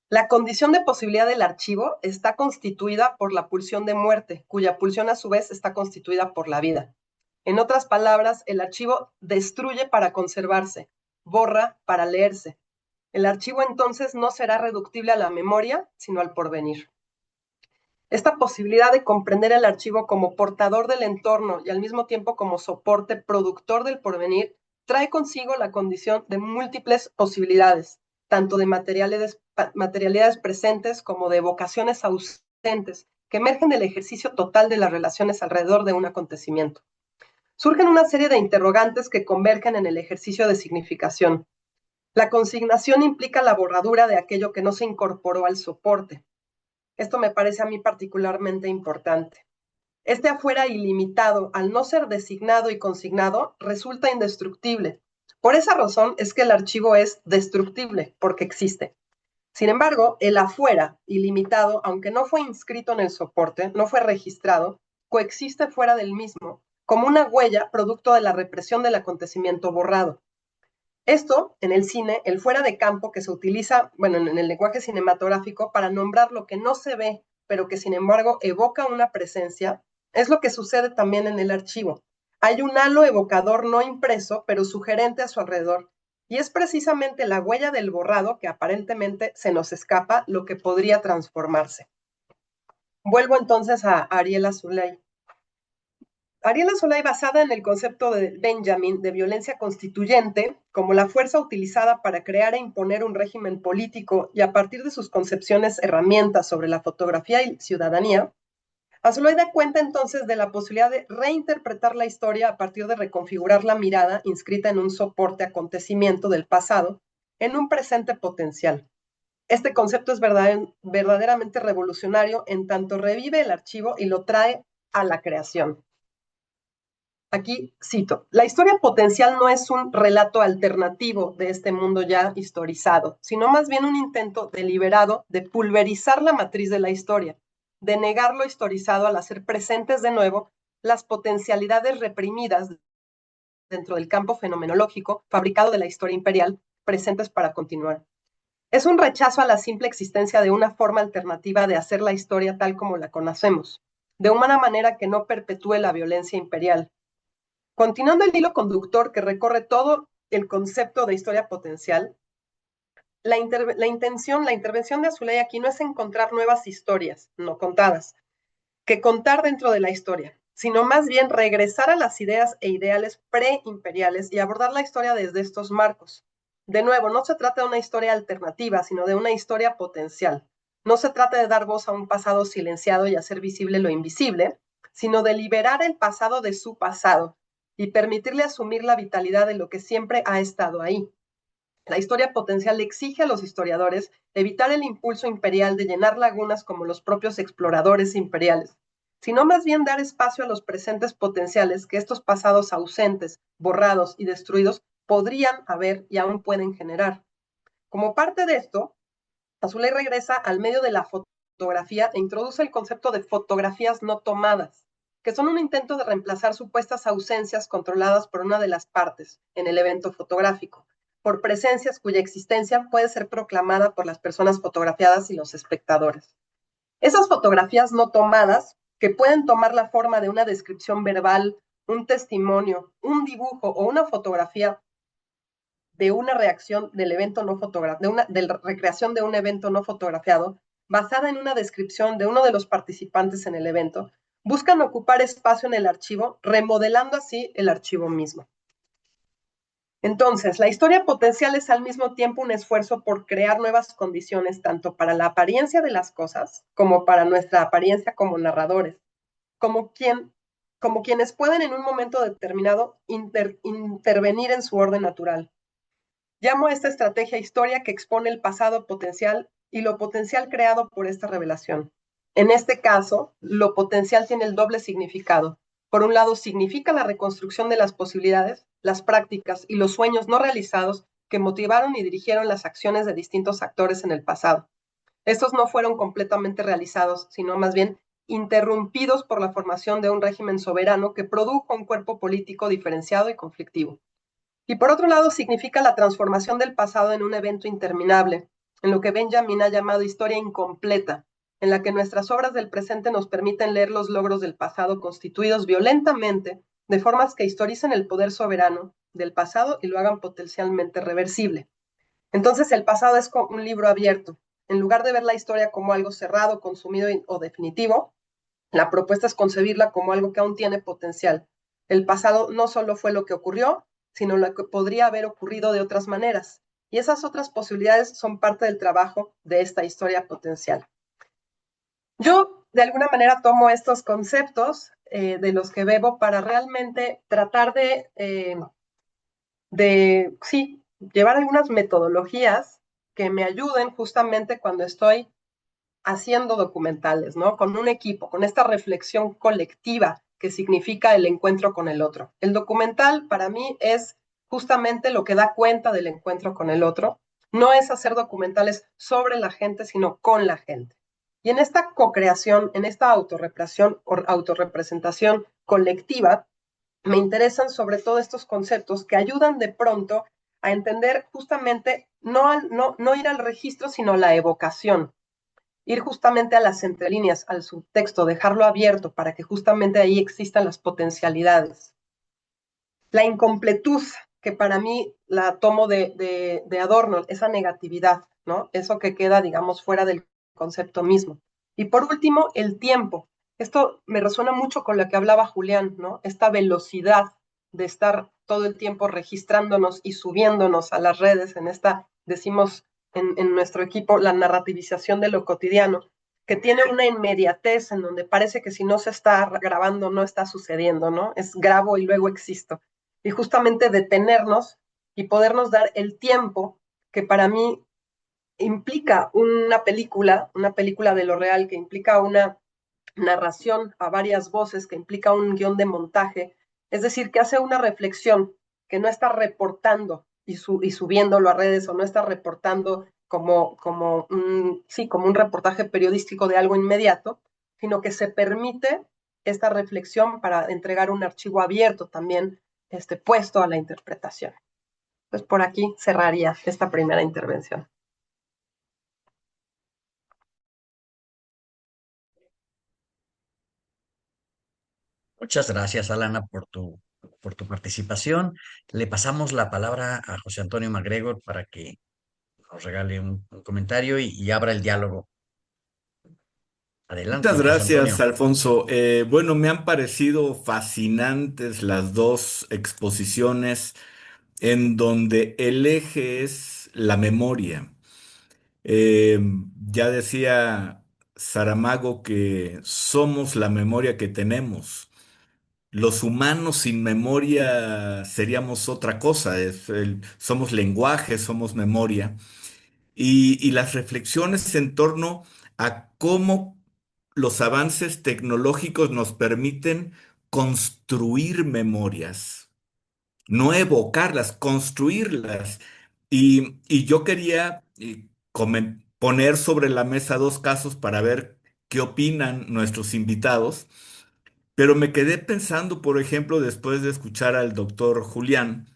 La condición de posibilidad del archivo está constituida por la pulsión de muerte, cuya pulsión a su vez está constituida por la vida. En otras palabras, el archivo destruye para conservarse, borra para leerse. El archivo entonces no será reductible a la memoria, sino al porvenir. Esta posibilidad de comprender el archivo como portador del entorno y al mismo tiempo como soporte productor del porvenir trae consigo la condición de múltiples posibilidades, tanto de materialidades presentes como de vocaciones ausentes, que emergen del ejercicio total de las relaciones alrededor de un acontecimiento. Surgen una serie de interrogantes que convergen en el ejercicio de significación. La consignación implica la borradura de aquello que no se incorporó al soporte. Esto me parece a mí particularmente importante. Este afuera ilimitado, al no ser designado y consignado, resulta indestructible. Por esa razón es que el archivo es destructible, porque existe. Sin embargo, el afuera ilimitado, aunque no fue inscrito en el soporte, no fue registrado, coexiste fuera del mismo, como una huella producto de la represión del acontecimiento borrado. Esto, en el cine, el fuera de campo que se utiliza, en el lenguaje cinematográfico para nombrar lo que no se ve, pero que sin embargo evoca una presencia, es lo que sucede también en el archivo. Hay un halo evocador no impreso, pero sugerente a su alrededor, y es precisamente la huella del borrado que aparentemente se nos escapa lo que podría transformarse. Vuelvo entonces a Ariel Azoulay. Ariel Azoulay, basada en el concepto de Benjamin de violencia constituyente como la fuerza utilizada para crear e imponer un régimen político y a partir de sus concepciones herramientas sobre la fotografía y ciudadanía, Azoulay da cuenta entonces de la posibilidad de reinterpretar la historia a partir de reconfigurar la mirada inscrita en un soporte acontecimiento del pasado en un presente potencial. Este concepto es verdaderamente revolucionario en tanto revive el archivo y lo trae a la creación. Aquí cito, la historia potencial no es un relato alternativo de este mundo ya historizado, sino más bien un intento deliberado de pulverizar la matriz de la historia, de negar lo historizado al hacer presentes de nuevo las potencialidades reprimidas dentro del campo fenomenológico fabricado de la historia imperial, presentes para continuar. Es un rechazo a la simple existencia de una forma alternativa de hacer la historia tal como la conocemos, de una manera que no perpetúe la violencia imperial. Continuando el hilo conductor que recorre todo el concepto de historia potencial, la intervención de Azoulay aquí no es encontrar nuevas historias, no contadas, que contar dentro de la historia, sino más bien regresar a las ideas e ideales preimperiales y abordar la historia desde estos marcos. De nuevo, no se trata de una historia alternativa, sino de una historia potencial. No se trata de dar voz a un pasado silenciado y hacer visible lo invisible, sino de liberar el pasado de su pasado y permitirle asumir la vitalidad de lo que siempre ha estado ahí. La historia potencial exige a los historiadores evitar el impulso imperial de llenar lagunas como los propios exploradores imperiales, sino más bien dar espacio a los presentes potenciales que estos pasados ausentes, borrados y destruidos podrían haber y aún pueden generar. Como parte de esto, Azoulay regresa al medio de la fotografía e introduce el concepto de fotografías no tomadas. que son un intento de reemplazar supuestas ausencias controladas por una de las partes en el evento fotográfico, por presencias cuya existencia puede ser proclamada por las personas fotografiadas y los espectadores. Esas fotografías no tomadas, que pueden tomar la forma de una descripción verbal, un testimonio, un dibujo o una fotografía de una reacción del evento no fotografiado, de la recreación de un evento no fotografiado, basada en una descripción de uno de los participantes en el evento, buscan ocupar espacio en el archivo, remodelando así el archivo mismo. Entonces, la historia potencial es al mismo tiempo un esfuerzo por crear nuevas condiciones, tanto para la apariencia de las cosas, como para nuestra apariencia como narradores, como, como quienes pueden en un momento determinado intervenir en su orden natural. Llamo a esta estrategia historia que expone el pasado potencial y lo potencial creado por esta revelación. En este caso, lo potencial tiene el doble significado. Por un lado, significa la reconstrucción de las posibilidades, las prácticas y los sueños no realizados que motivaron y dirigieron las acciones de distintos actores en el pasado. Estos no fueron completamente realizados, sino más bien interrumpidos por la formación de un régimen soberano que produjo un cuerpo político diferenciado y conflictivo. Y por otro lado, significa la transformación del pasado en un evento interminable, en lo que Benjamin ha llamado historia incompleta, en la que nuestras obras del presente nos permiten leer los logros del pasado constituidos violentamente, de formas que historicen el poder soberano del pasado y lo hagan potencialmente reversible. Entonces, el pasado es como un libro abierto. En lugar de ver la historia como algo cerrado, consumido o definitivo, la propuesta es concebirla como algo que aún tiene potencial. El pasado no solo fue lo que ocurrió, sino lo que podría haber ocurrido de otras maneras. Y esas otras posibilidades son parte del trabajo de esta historia potencial. Yo, de alguna manera, tomo estos conceptos de los que bebo para realmente tratar sí, llevar algunas metodologías que me ayuden justamente cuando estoy haciendo documentales, ¿no? Con un equipo, con esta reflexión colectiva que significa el encuentro con el otro. El documental para mí es justamente lo que da cuenta del encuentro con el otro. No es hacer documentales sobre la gente, sino con la gente. Y en esta co-creación, en esta autorrepresentación colectiva, me interesan sobre todo estos conceptos que ayudan de pronto a entender justamente no ir al registro, sino la evocación, ir justamente a las entrelíneas, al subtexto, dejarlo abierto para que justamente ahí existan las potencialidades. La incompletud, que para mí la tomo de Adorno, esa negatividad, ¿no? Eso que queda, digamos, fuera del concepto mismo. Y por último, el tiempo. Esto me resuena mucho con lo que hablaba Julián, ¿no? Esta velocidad de estar todo el tiempo registrándonos y subiéndonos a las redes en esta, decimos en nuestro equipo, la narrativización de lo cotidiano, que tiene una inmediatez en donde parece que si no se está grabando no está sucediendo, ¿no? Es grabo y luego existo. Y justamente detenernos y podernos dar el tiempo que para mí implica una película de lo real, que implica una narración a varias voces, que implica un guión de montaje, es decir, que hace una reflexión, que no está reportando y subiéndolo a redes, o no está reportando como un reportaje periodístico de algo inmediato, sino que se permite esta reflexión para entregar un archivo abierto también, puesto a la interpretación. Pues por aquí cerraría esta primera intervención. Muchas gracias, Alana, por tu participación. Le pasamos la palabra a José Antonio MacGregor para que nos regale un comentario y abra el diálogo. Muchas Adelante, José gracias, Antonio. Alfonso. Bueno, me han parecido fascinantes las dos exposiciones en donde el eje es la memoria. Eh, ya decía Saramago que somos la memoria que tenemos. Los humanos sin memoria seríamos otra cosa. Somos lenguaje, somos memoria. Y las reflexiones en torno a cómo los avances tecnológicos nos permiten construir memorias, no evocarlas, construirlas. Y yo quería poner sobre la mesa dos casos para ver qué opinan nuestros invitados. Pero me quedé pensando, por ejemplo, después de escuchar al doctor Julián,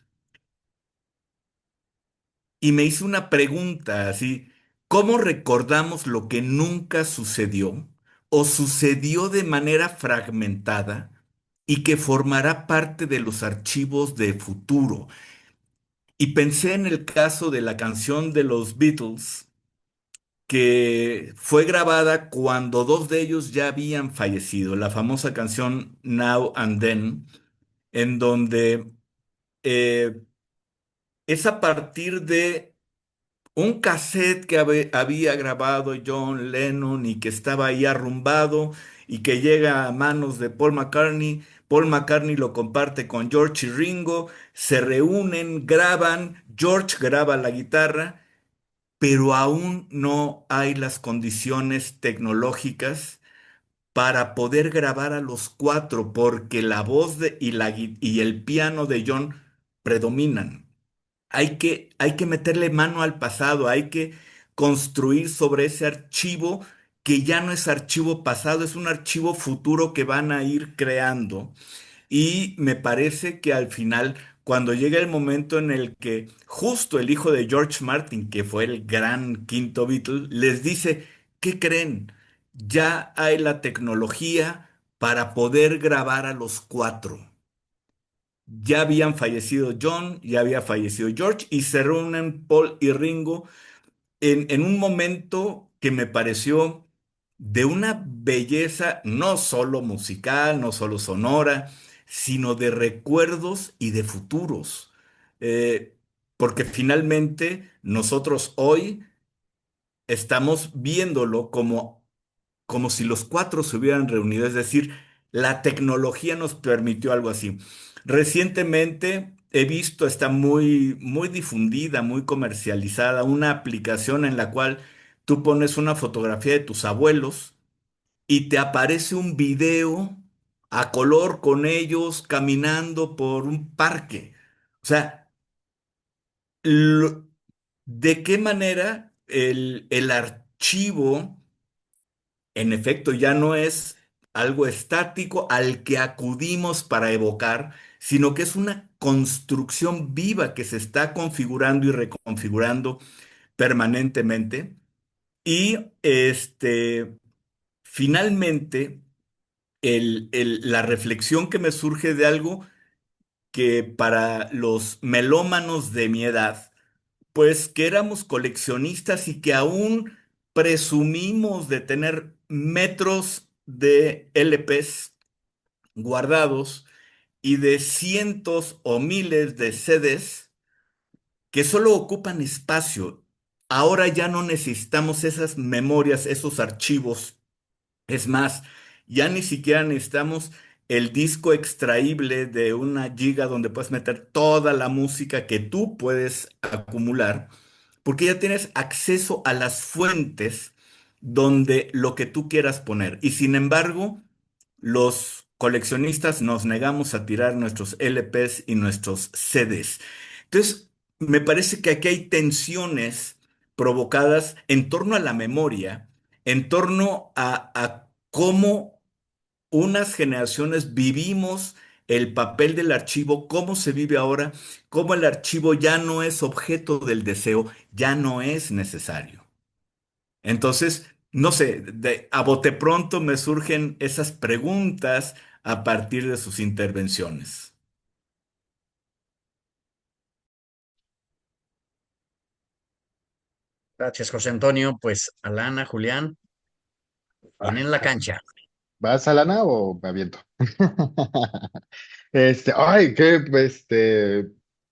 y me hizo una pregunta así, ¿cómo recordamos lo que nunca sucedió o sucedió de manera fragmentada y que formará parte de los archivos de futuro? Y pensé en el caso de la canción de los Beatles, que fue grabada cuando dos de ellos ya habían fallecido, la famosa canción Now and Then, en donde eh, es a partir de un cassette que había grabado John Lennon y que estaba ahí arrumbado y que llega a manos de Paul McCartney. Paul McCartney lo comparte con George y Ringo, se reúnen, graban, George graba la guitarra, pero aún no hay las condiciones tecnológicas para poder grabar a los cuatro, porque la voz y el piano de John predominan. Hay que meterle mano al pasado, hay que construir sobre ese archivo que ya no es archivo pasado, es un archivo futuro que van a ir creando. Y me parece que al final, cuando llega el momento en el que justo el hijo de George Martin, que fue el gran quinto Beatle, les dice, ¿qué creen? Ya hay la tecnología para poder grabar a los cuatro. Ya habían fallecido John, ya había fallecido George y se reúnen Paul y Ringo en un momento que me pareció de una belleza no solo musical, no solo sonora, sino de recuerdos y de futuros. Eh, Porque finalmente nosotros hoy estamos viéndolo como si los cuatro se hubieran reunido, es decir, la tecnología nos permitió algo así. Recientemente he visto, está muy difundida, muy comercializada, una aplicación en la cual tú pones una fotografía de tus abuelos y te aparece un video a color con ellos caminando por un parque. O sea, lo- ¿de qué manera el archivo en efecto ya no es algo estático al que acudimos para evocar, sino que es una construcción viva que se está configurando y reconfigurando permanentemente? Y finalmente, la reflexión que me surge de algo que para los melómanos de mi edad, pues que éramos coleccionistas y que aún presumimos de tener metros de LPs guardados y de cientos o miles de CDs que solo ocupan espacio. Ahora ya no necesitamos esas memorias, esos archivos. Es más, ya ni siquiera necesitamos el disco extraíble de 1 GB donde puedes meter toda la música que tú puedes acumular, porque ya tienes acceso a las fuentes donde lo que tú quieras poner. Y sin embargo, los coleccionistas nos negamos a tirar nuestros LPs y nuestros CDs. Entonces, me parece que aquí hay tensiones provocadas en torno a la memoria, en torno a cómo unas generaciones vivimos el papel del archivo, cómo se vive ahora, cómo el archivo ya no es objeto del deseo, ya no es necesario. Entonces, no sé, a bote pronto me surgen esas preguntas a partir de sus intervenciones. Gracias, José Antonio. Pues Alana, Julián, tienen la cancha. ¿Vas a lana o me aviento? Ay, qué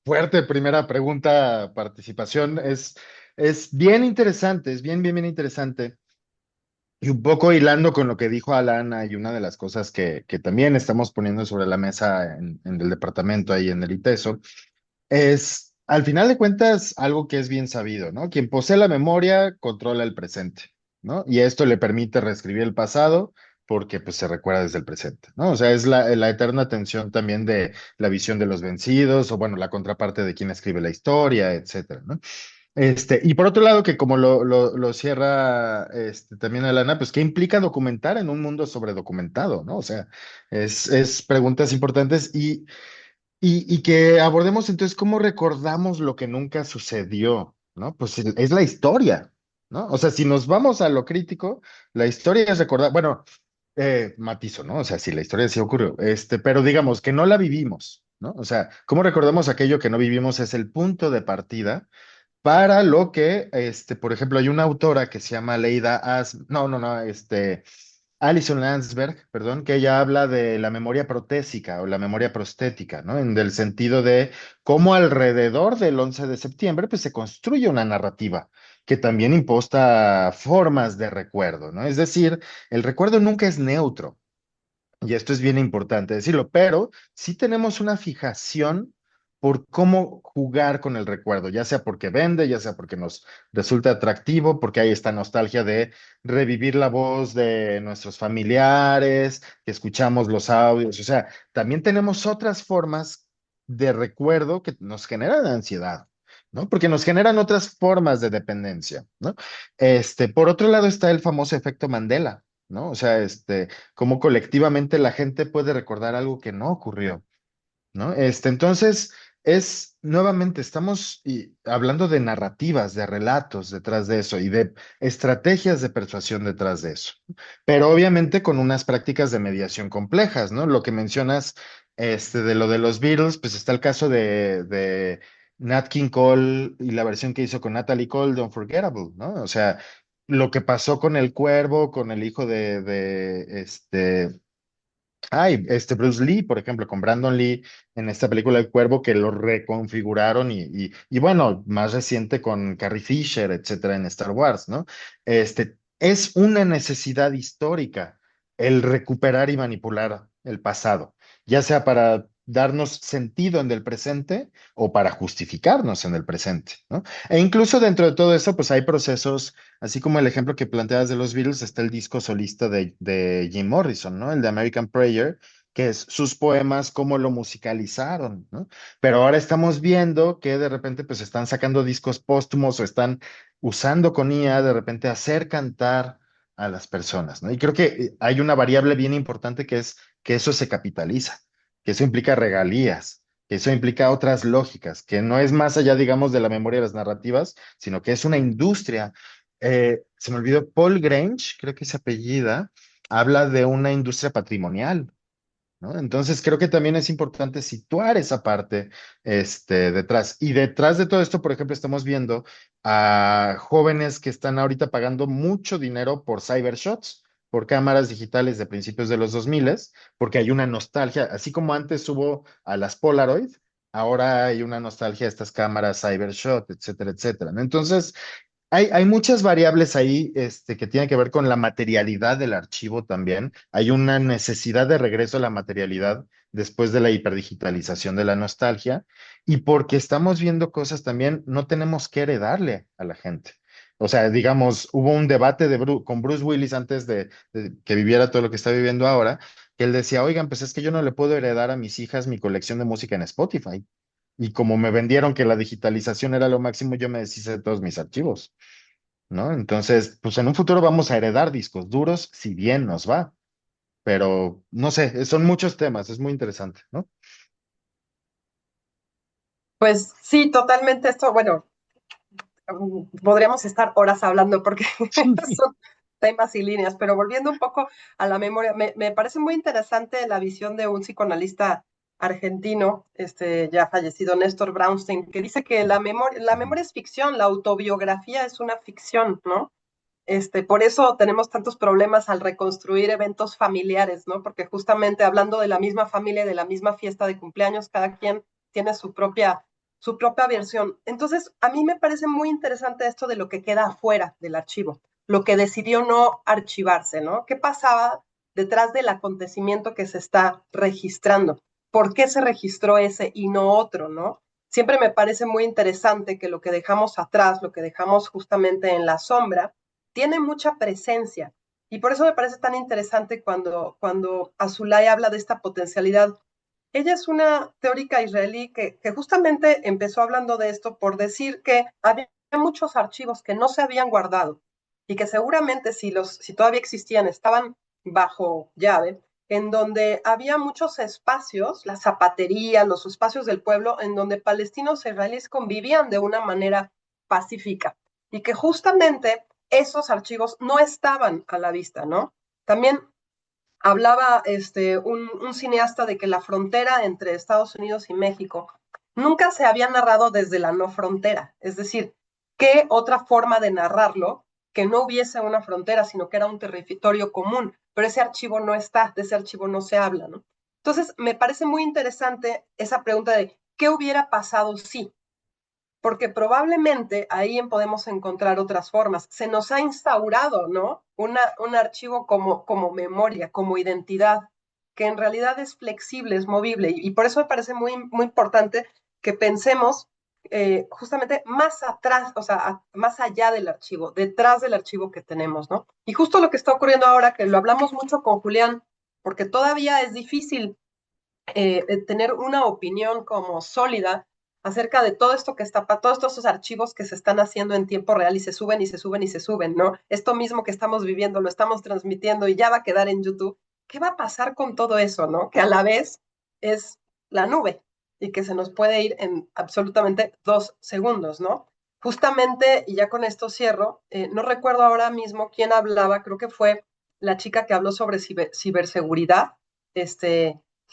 fuerte primera pregunta, participación. Es bien interesante, es bien interesante. Y un poco hilando con lo que dijo Alana, y una de las cosas que también estamos poniendo sobre la mesa en el departamento ahí en el ITESO, es, al final de cuentas, algo que es bien sabido, ¿no? Quien posee la memoria controla el presente, ¿no? Y esto le permite reescribir el pasado porque pues se recuerda desde el presente, ¿no? O sea, es la eterna tensión también de la visión de los vencidos, o bueno, la contraparte de quien escribe la historia, etcétera, ¿no? Y por otro lado, que como lo cierra también Alana, pues ¿qué implica documentar en un mundo sobredocumentado, ¿no? O sea, es preguntas importantes y que abordemos entonces cómo recordamos lo que nunca sucedió, ¿no? Pues es la historia, ¿no? O sea, si nos vamos a lo crítico, la historia es recordar, bueno, matizo, ¿no? O sea, sí, la historia sí ocurrió, pero digamos que no la vivimos, ¿no? O sea, cómo recordamos aquello que no vivimos es el punto de partida para lo que, por ejemplo, hay una autora que se llama Leida no, Alison Landsberg, perdón, que ella habla de la memoria protésica o la memoria prostética, ¿no? En el sentido de cómo alrededor del 11 de septiembre, pues se construye una narrativa que también imposta formas de recuerdo, ¿no? Es decir, el recuerdo nunca es neutro. Y esto es bien importante decirlo, pero sí tenemos una fijación por cómo jugar con el recuerdo, ya sea porque vende, ya sea porque nos resulta atractivo, porque hay esta nostalgia de revivir la voz de nuestros familiares, que escuchamos los audios, o sea, también tenemos otras formas de recuerdo que nos generan ansiedad, ¿no? Porque nos generan otras formas de dependencia, ¿no? Por otro lado está el famoso efecto Mandela, ¿no? O sea, cómo colectivamente la gente puede recordar algo que no ocurrió, ¿no? Entonces, nuevamente, estamos hablando de narrativas, de relatos detrás de eso y de estrategias de persuasión detrás de eso, pero obviamente con unas prácticas de mediación complejas, ¿no? Lo que mencionas, de lo de los Beatles, pues está el caso de Nat King Cole y la versión que hizo con Natalie Cole de Unforgettable, ¿no? O sea, lo que pasó con el Cuervo, con el hijo Bruce Lee, por ejemplo, con Brandon Lee en esta película El Cuervo, que lo reconfiguraron y bueno, más reciente con Carrie Fisher, etcétera, en Star Wars, ¿no? Es una necesidad histórica el recuperar y manipular el pasado, ya sea para darnos sentido en el presente o para justificarnos en el presente, ¿no? E incluso dentro de todo eso, pues hay procesos, así como el ejemplo que planteas de los Beatles, está el disco solista de Jim Morrison, ¿no? El de American Prayer, que es sus poemas, cómo lo musicalizaron, ¿no? Pero ahora estamos viendo que de repente pues están sacando discos póstumos o están usando con IA de repente hacer cantar a las personas, ¿no? Y creo que hay una variable bien importante que es que eso se capitaliza, que eso implica regalías, que eso implica otras lógicas, que no es más allá, digamos, de la memoria de las narrativas, sino que es una industria. Se me olvidó, Paul Grange, creo que se apellida, habla de una industria patrimonial, ¿no? Entonces creo que también es importante situar esa parte, detrás. Y detrás de todo esto, por ejemplo, estamos viendo a jóvenes que están ahorita pagando mucho dinero por cybershots, por cámaras digitales de principios de los 2000, porque hay una nostalgia, así como antes hubo a las Polaroid, ahora hay una nostalgia a estas cámaras cybershot, etcétera, etcétera, ¿no? Entonces, hay muchas variables ahí, que tienen que ver con la materialidad del archivo también. Hay una necesidad de regreso a la materialidad después de la hiperdigitalización de la nostalgia y porque estamos viendo cosas también, no tenemos que heredarle a la gente. O sea, digamos, hubo un debate con Bruce Willis antes de que viviera todo lo que está viviendo ahora, que él decía, oigan, pues es que yo no le puedo heredar a mis hijas mi colección de música en Spotify. Y como me vendieron que la digitalización era lo máximo, yo me deshice de todos mis archivos, ¿no? Entonces, pues en un futuro vamos a heredar discos duros, si bien nos va, pero no sé, son muchos temas, es muy interesante, ¿no? Pues sí, totalmente esto, bueno, podríamos estar horas hablando porque son temas y líneas, pero volviendo un poco a la memoria, me parece muy interesante la visión de un psicoanalista argentino, ya fallecido, Néstor Brownstein, que dice que la memoria es ficción, la autobiografía es una ficción, ¿no? Por eso tenemos tantos problemas al reconstruir eventos familiares, ¿no? Porque justamente hablando de la misma familia, de la misma fiesta de cumpleaños, cada quien tiene su propia versión. Entonces, a mí me parece muy interesante esto de lo que queda afuera del archivo, lo que decidió no archivarse, ¿no? ¿Qué pasaba detrás del acontecimiento que se está registrando? ¿Por qué se registró ese y no otro, ¿no? Siempre me parece muy interesante que lo que dejamos atrás, lo que dejamos justamente en la sombra, tiene mucha presencia. Y por eso me parece tan interesante cuando Azulay habla de esta potencialidad. Ella es una teórica israelí que justamente empezó hablando de esto por decir que había muchos archivos que no se habían guardado y que seguramente si todavía existían estaban bajo llave, en donde había muchos espacios, la zapatería, los espacios del pueblo, en donde palestinos e israelíes convivían de una manera pacífica y que justamente esos archivos no estaban a la vista, ¿no? También hablaba un cineasta de que la frontera entre Estados Unidos y México nunca se había narrado desde la no frontera, es decir, ¿qué otra forma de narrarlo que no hubiese una frontera, sino que era un territorio común? Pero ese archivo no está, de ese archivo no se habla, ¿no? Entonces, me parece muy interesante esa pregunta de ¿qué hubiera pasado si? Porque probablemente ahí podemos encontrar otras formas. Se nos ha instaurado, ¿no? Un archivo como memoria, como identidad, que en realidad es flexible, es movible, y por eso me parece muy importante que pensemos justamente más atrás, o sea, más allá del archivo, detrás del archivo que tenemos, ¿no? Y justo lo que está ocurriendo ahora, que lo hablamos mucho con Julián, porque todavía es difícil tener una opinión como sólida acerca de todo esto que está, todos estos archivos que se están haciendo en tiempo real y se suben y se suben y se suben, ¿no? Esto mismo que estamos viviendo lo estamos transmitiendo y ya va a quedar en YouTube. ¿Qué va a pasar con todo eso, no? Que a la vez es la nube y que se nos puede ir en absolutamente 2 segundos, ¿no? Justamente, y ya con esto cierro, no recuerdo ahora mismo quién hablaba, creo que fue la chica que habló sobre ciberseguridad,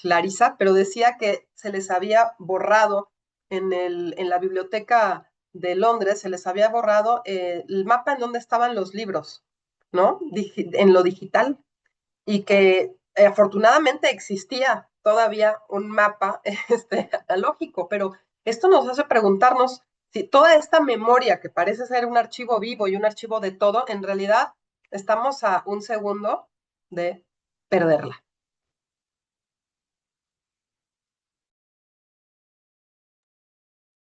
Clarisa, pero decía que se les había borrado en la biblioteca de Londres, se les había borrado el mapa en donde estaban los libros, ¿no? En lo digital, y que afortunadamente existía todavía un mapa analógico, pero esto nos hace preguntarnos si toda esta memoria que parece ser un archivo vivo y un archivo de todo, en realidad estamos a un segundo de perderla.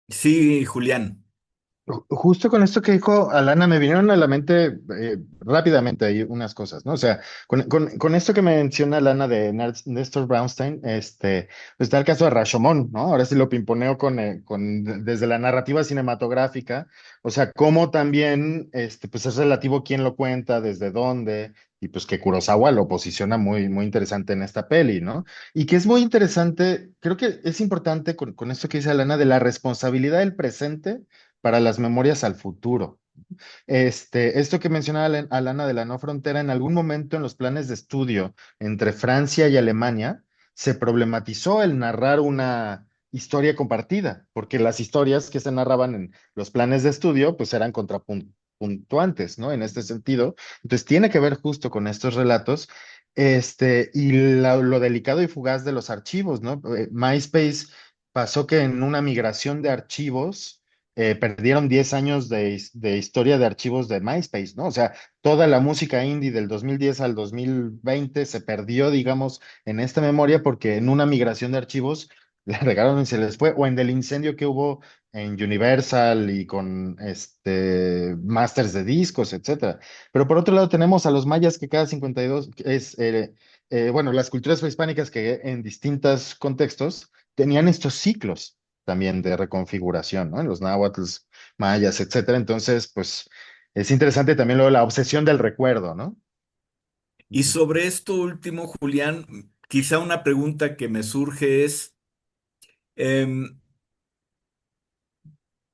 Sí, Julián. Justo con esto que dijo Alana, me vinieron a la mente rápidamente ahí unas cosas, ¿no? O sea, con esto que menciona Alana de Néstor Brownstein, pues está el caso de Rashomon, ¿no? Ahora sí lo pimponeo desde la narrativa cinematográfica, o sea, cómo también, pues es relativo quién lo cuenta, desde dónde, y pues que Kurosawa lo posiciona muy, muy interesante en esta peli, ¿no? Y que es muy interesante, creo que es importante con esto que dice Alana de la responsabilidad del presente para las memorias al futuro. Esto que mencionaba Alana de la no frontera, en algún momento en los planes de estudio entre Francia y Alemania, se problematizó el narrar una historia compartida, porque las historias que se narraban en los planes de estudio, pues eran contrapuntuantes, ¿no? En este sentido. Entonces, tiene que ver justo con estos relatos. Y lo delicado y fugaz de los archivos, ¿no? MySpace pasó que en una migración de archivos, perdieron 10 años de historia de archivos de MySpace, ¿no? O sea, toda la música indie del 2010 al 2020 se perdió, digamos, en esta memoria porque en una migración de archivos la regaron y se les fue, o en el incendio que hubo en Universal y con masters de discos, etcétera. Pero por otro lado tenemos a los mayas que cada 52 bueno, las culturas prehispánicas que en distintos contextos tenían estos ciclos también de reconfiguración, ¿no? En los náhuatls, mayas, etcétera. Entonces, pues es interesante también luego la obsesión del recuerdo, ¿no? Y sobre esto último, Julián, quizá una pregunta que me surge es, em,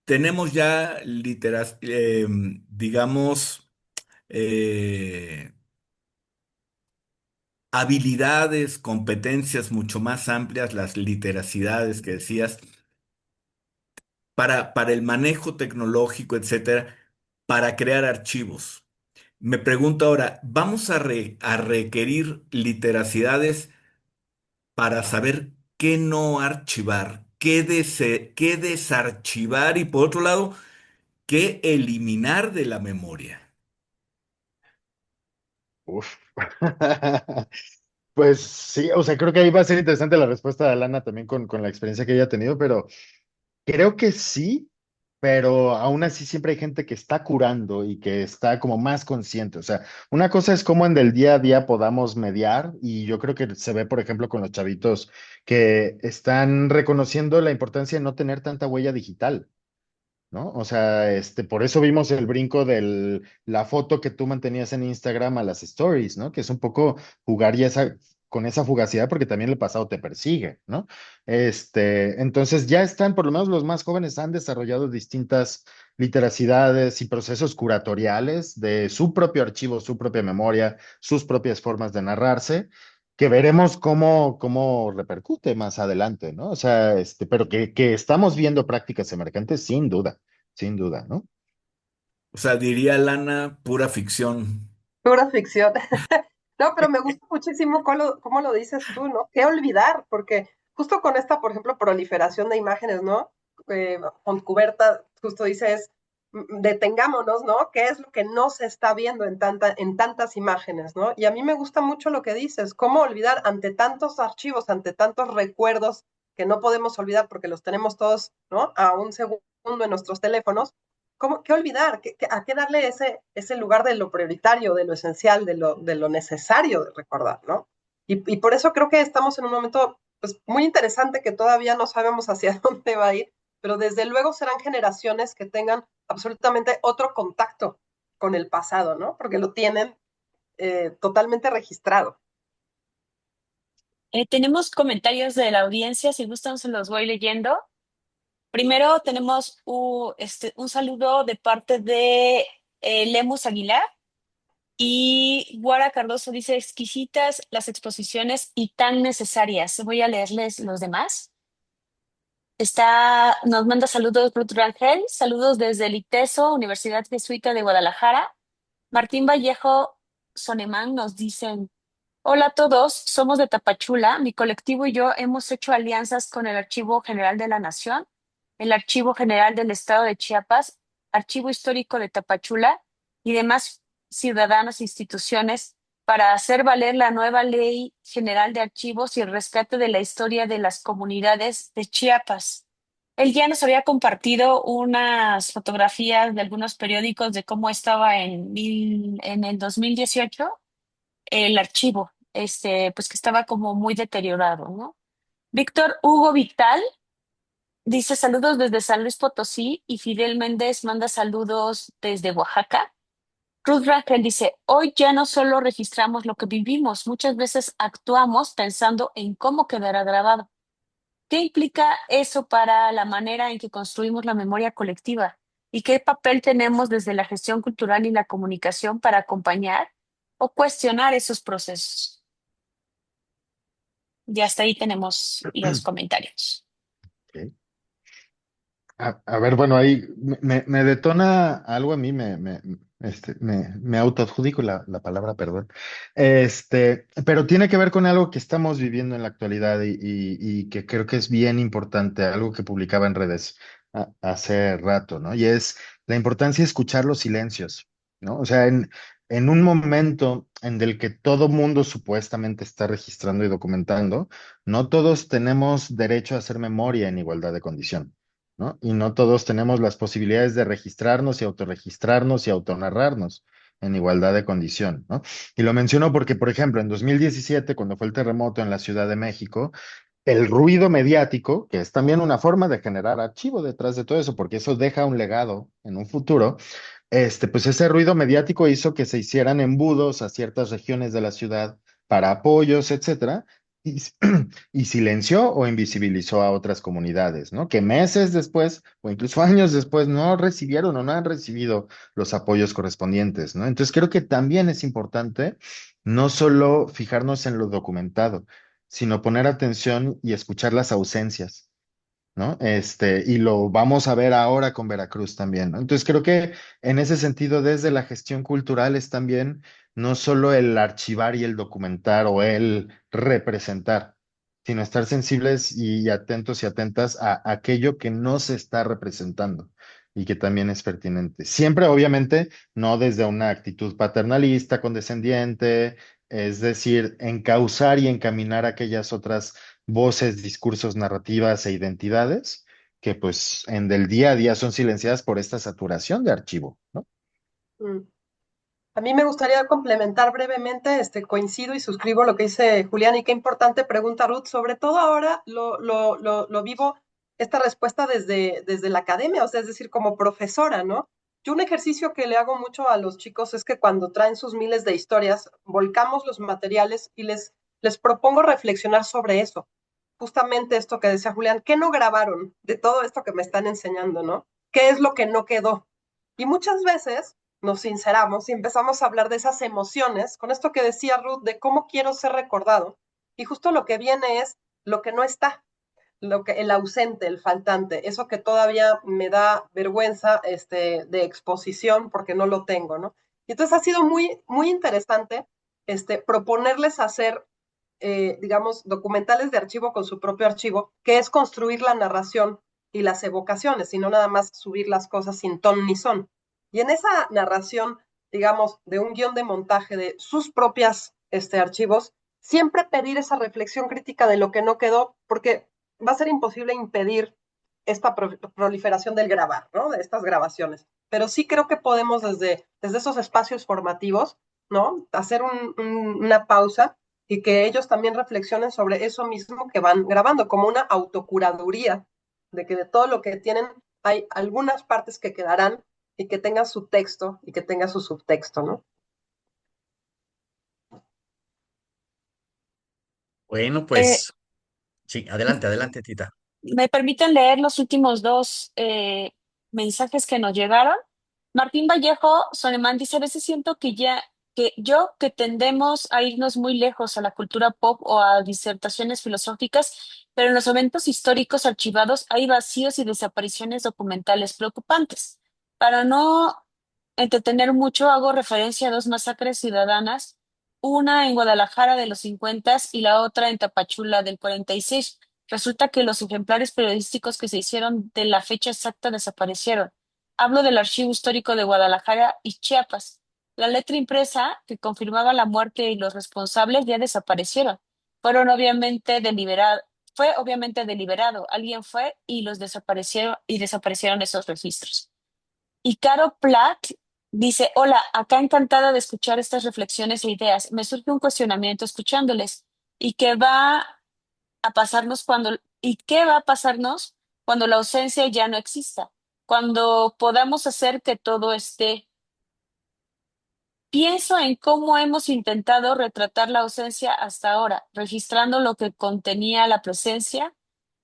tenemos ya digamos, eh, habilidades, competencias mucho más amplias, las literacidades que decías, para el manejo tecnológico, etcétera, para crear archivos. Me pregunto ahora, ¿vamos a requerir literacidades para saber qué no archivar, qué desarchivar y por otro lado, qué eliminar de la memoria? Uf. Pues sí, o sea, creo que ahí va a ser interesante la respuesta de Alana también con la experiencia que ella ha tenido, pero creo que sí, pero aún así siempre hay gente que está curando y que está como más consciente. O sea, una cosa es cómo en el día a día podamos mediar y yo creo que se ve, por ejemplo, con los chavitos que están reconociendo la importancia de no tener tanta huella digital. ¿no? O sea, por eso vimos el brinco de la foto que tú mantenías en Instagram a las stories, ¿no? Que es un poco jugar con esa fugacidad porque también el pasado te persigue, ¿no? Entonces ya están, por lo menos los más jóvenes han desarrollado distintas literacidades y procesos curatoriales de su propio archivo, su propia memoria, sus propias formas de narrarse, que veremos cómo repercute más adelante, ¿no? O sea, pero que estamos viendo prácticas emergentes, sin duda, ¿no? O sea, diría Lana, pura ficción. Pura ficción. No, pero me gusta muchísimo cómo lo dices tú, ¿no? ¿Qué olvidar? Porque justo con esta, por ejemplo, proliferación de imágenes, ¿no? Fontcuberta justo dices, detengámonos, ¿no? ¿Qué es lo que no se está viendo en tantas imágenes, ¿no? Y a mí me gusta mucho lo que dices, cómo olvidar ante tantos archivos, ante tantos recuerdos que no podemos olvidar porque los tenemos todos, ¿no? A un segundo en nuestros teléfonos. ¿Qué olvidar? ¿A qué darle ese lugar de lo prioritario, de lo esencial, de lo necesario de recordar, ¿no? Y por eso creo que estamos en un momento pues, muy interesante que todavía no sabemos hacia dónde va a ir, pero desde luego serán generaciones que tengan absolutamente otro contacto con el pasado, ¿no? Porque lo tienen totalmente registrado. Tenemos comentarios de la audiencia, si gustan se los voy leyendo. Primero tenemos un saludo de parte de Lemus Aguilar y Guara Cardoso dice exquisitas las exposiciones y tan necesarias. Voy a leerles los demás. Nos manda saludos Ruth Rangel, saludos desde el ITESO, Universidad Jesuita de Guadalajara. Martín Vallejo Sonemán nos dicen, hola a todos, somos de Tapachula. Mi colectivo y yo hemos hecho alianzas con el Archivo General de la Nación, el Archivo General del Estado de Chiapas, Archivo Histórico de Tapachula y demás ciudadanos e instituciones para hacer valer la nueva Ley General de Archivos y el rescate de la historia de las comunidades de Chiapas. Él ya nos había compartido unas fotografías de algunos periódicos de cómo estaba en el 2018 el archivo, pues que estaba como muy deteriorado, ¿no? Víctor Hugo Vital dice saludos desde San Luis Potosí y Fidel Méndez manda saludos desde Oaxaca. Ruth Rangel dice, hoy ya no solo registramos lo que vivimos, muchas veces actuamos pensando en cómo quedará grabado. ¿Qué implica eso para la manera en que construimos la memoria colectiva? ¿Y qué papel tenemos desde la gestión cultural y la comunicación para acompañar o cuestionar esos procesos? Y hasta ahí tenemos los comentarios. Ok. A ver, bueno, ahí me detona algo a mí, me autoadjudico la palabra, perdón. Pero tiene que ver con algo que estamos viviendo en la actualidad y que creo que es bien importante, algo que publicaba en redes hace rato, ¿no? Y es la importancia de escuchar los silencios, ¿no? O sea, en un momento en el que todo mundo supuestamente está registrando y documentando, no todos tenemos derecho a hacer memoria en igualdad de condición, ¿no? Y no todos tenemos las posibilidades de registrarnos y autorregistrarnos y autonarrarnos en igualdad de condición, ¿no? Y lo menciono porque, por ejemplo, en 2017, cuando fue el terremoto en la Ciudad de México, el ruido mediático, que es también una forma de generar archivo detrás de todo eso, porque eso deja un legado en un futuro, pues ese ruido mediático hizo que se hicieran embudos a ciertas regiones de la ciudad para apoyos, etcétera, y, y silenció o invisibilizó a otras comunidades, ¿no? Que meses después o incluso años después no recibieron o no han recibido los apoyos correspondientes, ¿no? Entonces creo que también es importante no solo fijarnos en lo documentado, sino poner atención y escuchar las ausencias, ¿no? Y lo vamos a ver ahora con Veracruz también, ¿no? Entonces creo que en ese sentido, desde la gestión cultural es también no solo el archivar y el documentar o el representar, sino estar sensibles y atentos y atentas a aquello que no se está representando y que también es pertinente. Siempre, obviamente, no desde una actitud paternalista, condescendiente, es decir, encauzar y encaminar aquellas otras voces, discursos, narrativas e identidades que pues en del día a día son silenciadas por esta saturación de archivo, ¿no? Mm. A mí me gustaría complementar brevemente, coincido y suscribo lo que dice Julián y qué importante pregunta Ruth, sobre todo ahora lo vivo esta respuesta desde la academia, o sea, es decir, como profesora, ¿no? Yo un ejercicio que le hago mucho a los chicos es que cuando traen sus miles de historias, volcamos los materiales y les propongo reflexionar sobre eso. Justamente esto que decía Julián, ¿qué no grabaron de todo esto que me están enseñando, ¿no? ¿Qué es lo que no quedó? Y muchas veces nos sinceramos y empezamos a hablar de esas emociones, con esto que decía Ruth, de cómo quiero ser recordado. Y justo lo que viene es lo que no está, el ausente, el faltante, eso que todavía me da vergüenza de exposición porque no lo tengo, ¿no? Y entonces ha sido muy, muy interesante proponerles hacer, digamos, documentales de archivo con su propio archivo, que es construir la narración y las evocaciones, y no nada más subir las cosas sin ton ni son. Y en esa narración, digamos, de un guión de montaje de sus propias archivos, siempre pedir esa reflexión crítica de lo que no quedó, porque va a ser imposible impedir esta proliferación del grabar, ¿no? De estas grabaciones. Pero sí creo que podemos desde esos espacios formativos, ¿no? Hacer una pausa y que ellos también reflexionen sobre eso mismo que van grabando, como una autocuraduría, de que de todo lo que tienen hay algunas partes que quedarán y que tengan su texto y que tenga su subtexto, ¿no? Bueno, Eh, pues sí, adelante, adelante, Tita. ¿Me permiten leer los últimos dos mensajes que nos llegaron? Martín Vallejo Sonemán dice, a veces siento que tendemos a irnos muy lejos a la cultura pop o a disertaciones filosóficas, pero en los momentos históricos archivados hay vacíos y desapariciones documentales preocupantes. Para no entretener mucho, hago referencia a dos masacres ciudadanas, una en Guadalajara de los 50 y la otra en Tapachula del 46. Resulta que los ejemplares periodísticos que se hicieron de la fecha exacta desaparecieron. Hablo del Archivo Histórico de Guadalajara y Chiapas. La letra impresa que confirmaba la muerte y los responsables ya desaparecieron. Fueron obviamente deliberados, fue obviamente deliberado. Alguien fue y los desaparecieron esos registros. Y Caro Platt dice, hola, acá encantada de escuchar estas reflexiones e ideas. Me surge un cuestionamiento escuchándoles. ¿Y qué va a pasarnos cuando la ausencia ya no exista? Cuando podamos hacer que todo esté. Pienso en cómo hemos intentado retratar la ausencia hasta ahora, registrando lo que contenía la presencia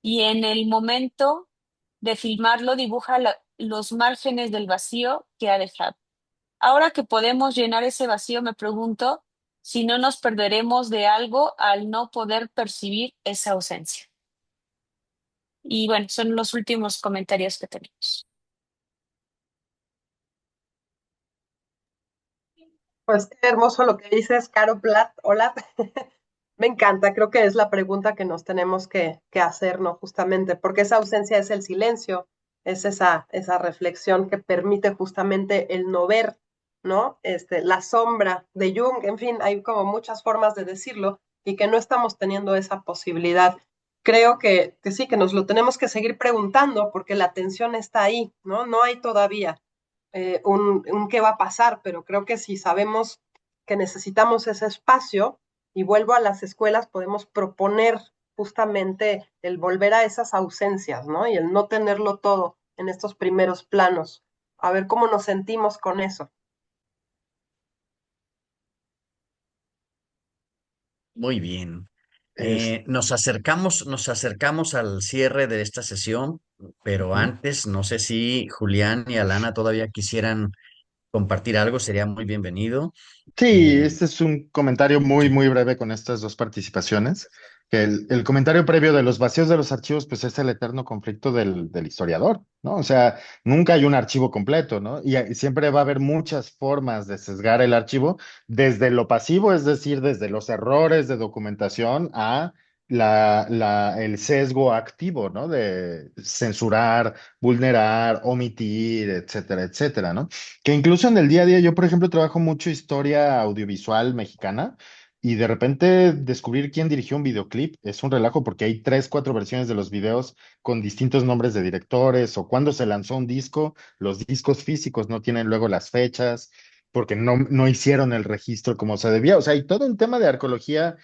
y en el momento de filmarlo dibuja los márgenes del vacío que ha dejado. Ahora que podemos llenar ese vacío, me pregunto si no nos perderemos de algo al no poder percibir esa ausencia. Y bueno, son los últimos comentarios que tenemos. Pues qué hermoso lo que dices, Caro Platt. Hola. Me encanta, creo que es la pregunta que nos tenemos que hacer, ¿no? Justamente, porque esa ausencia es el silencio, es esa reflexión que permite justamente el no ver, ¿no? La sombra de Jung, en fin, hay como muchas formas de decirlo y que no estamos teniendo esa posibilidad. Creo que sí, que nos lo tenemos que seguir preguntando porque la atención está ahí, ¿no? No hay todavía un qué va a pasar, pero creo que si sabemos que necesitamos ese espacio, y vuelvo a las escuelas, podemos proponer justamente el volver a esas ausencias, ¿no? Y el no tenerlo todo en estos primeros planos. A ver cómo nos sentimos con eso. Muy bien. Es, Nos acercamos al cierre de esta sesión, pero ujú. antes, no sé si Julián y Alana todavía quisieran compartir algo, sería muy bienvenido. Sí, Eh, este es un comentario muy, sí, muy breve con estas dos participaciones. Que el comentario previo de los vacíos de los archivos, pues es el eterno conflicto del historiador, ¿no? O sea, nunca hay un archivo completo, ¿no? Y siempre va a haber muchas formas de sesgar el archivo, desde lo pasivo, es decir, desde los errores de documentación a el sesgo activo, ¿no? De censurar, vulnerar, omitir, etcétera, etcétera, ¿no? Que incluso en el día a día, yo por ejemplo trabajo mucho historia audiovisual mexicana y de repente descubrir quién dirigió un videoclip es un relajo porque hay tres, cuatro versiones de los videos con distintos nombres de directores o cuando se lanzó un disco, los discos físicos no tienen luego las fechas porque no hicieron el registro como se debía. O sea, hay todo un tema de arqueología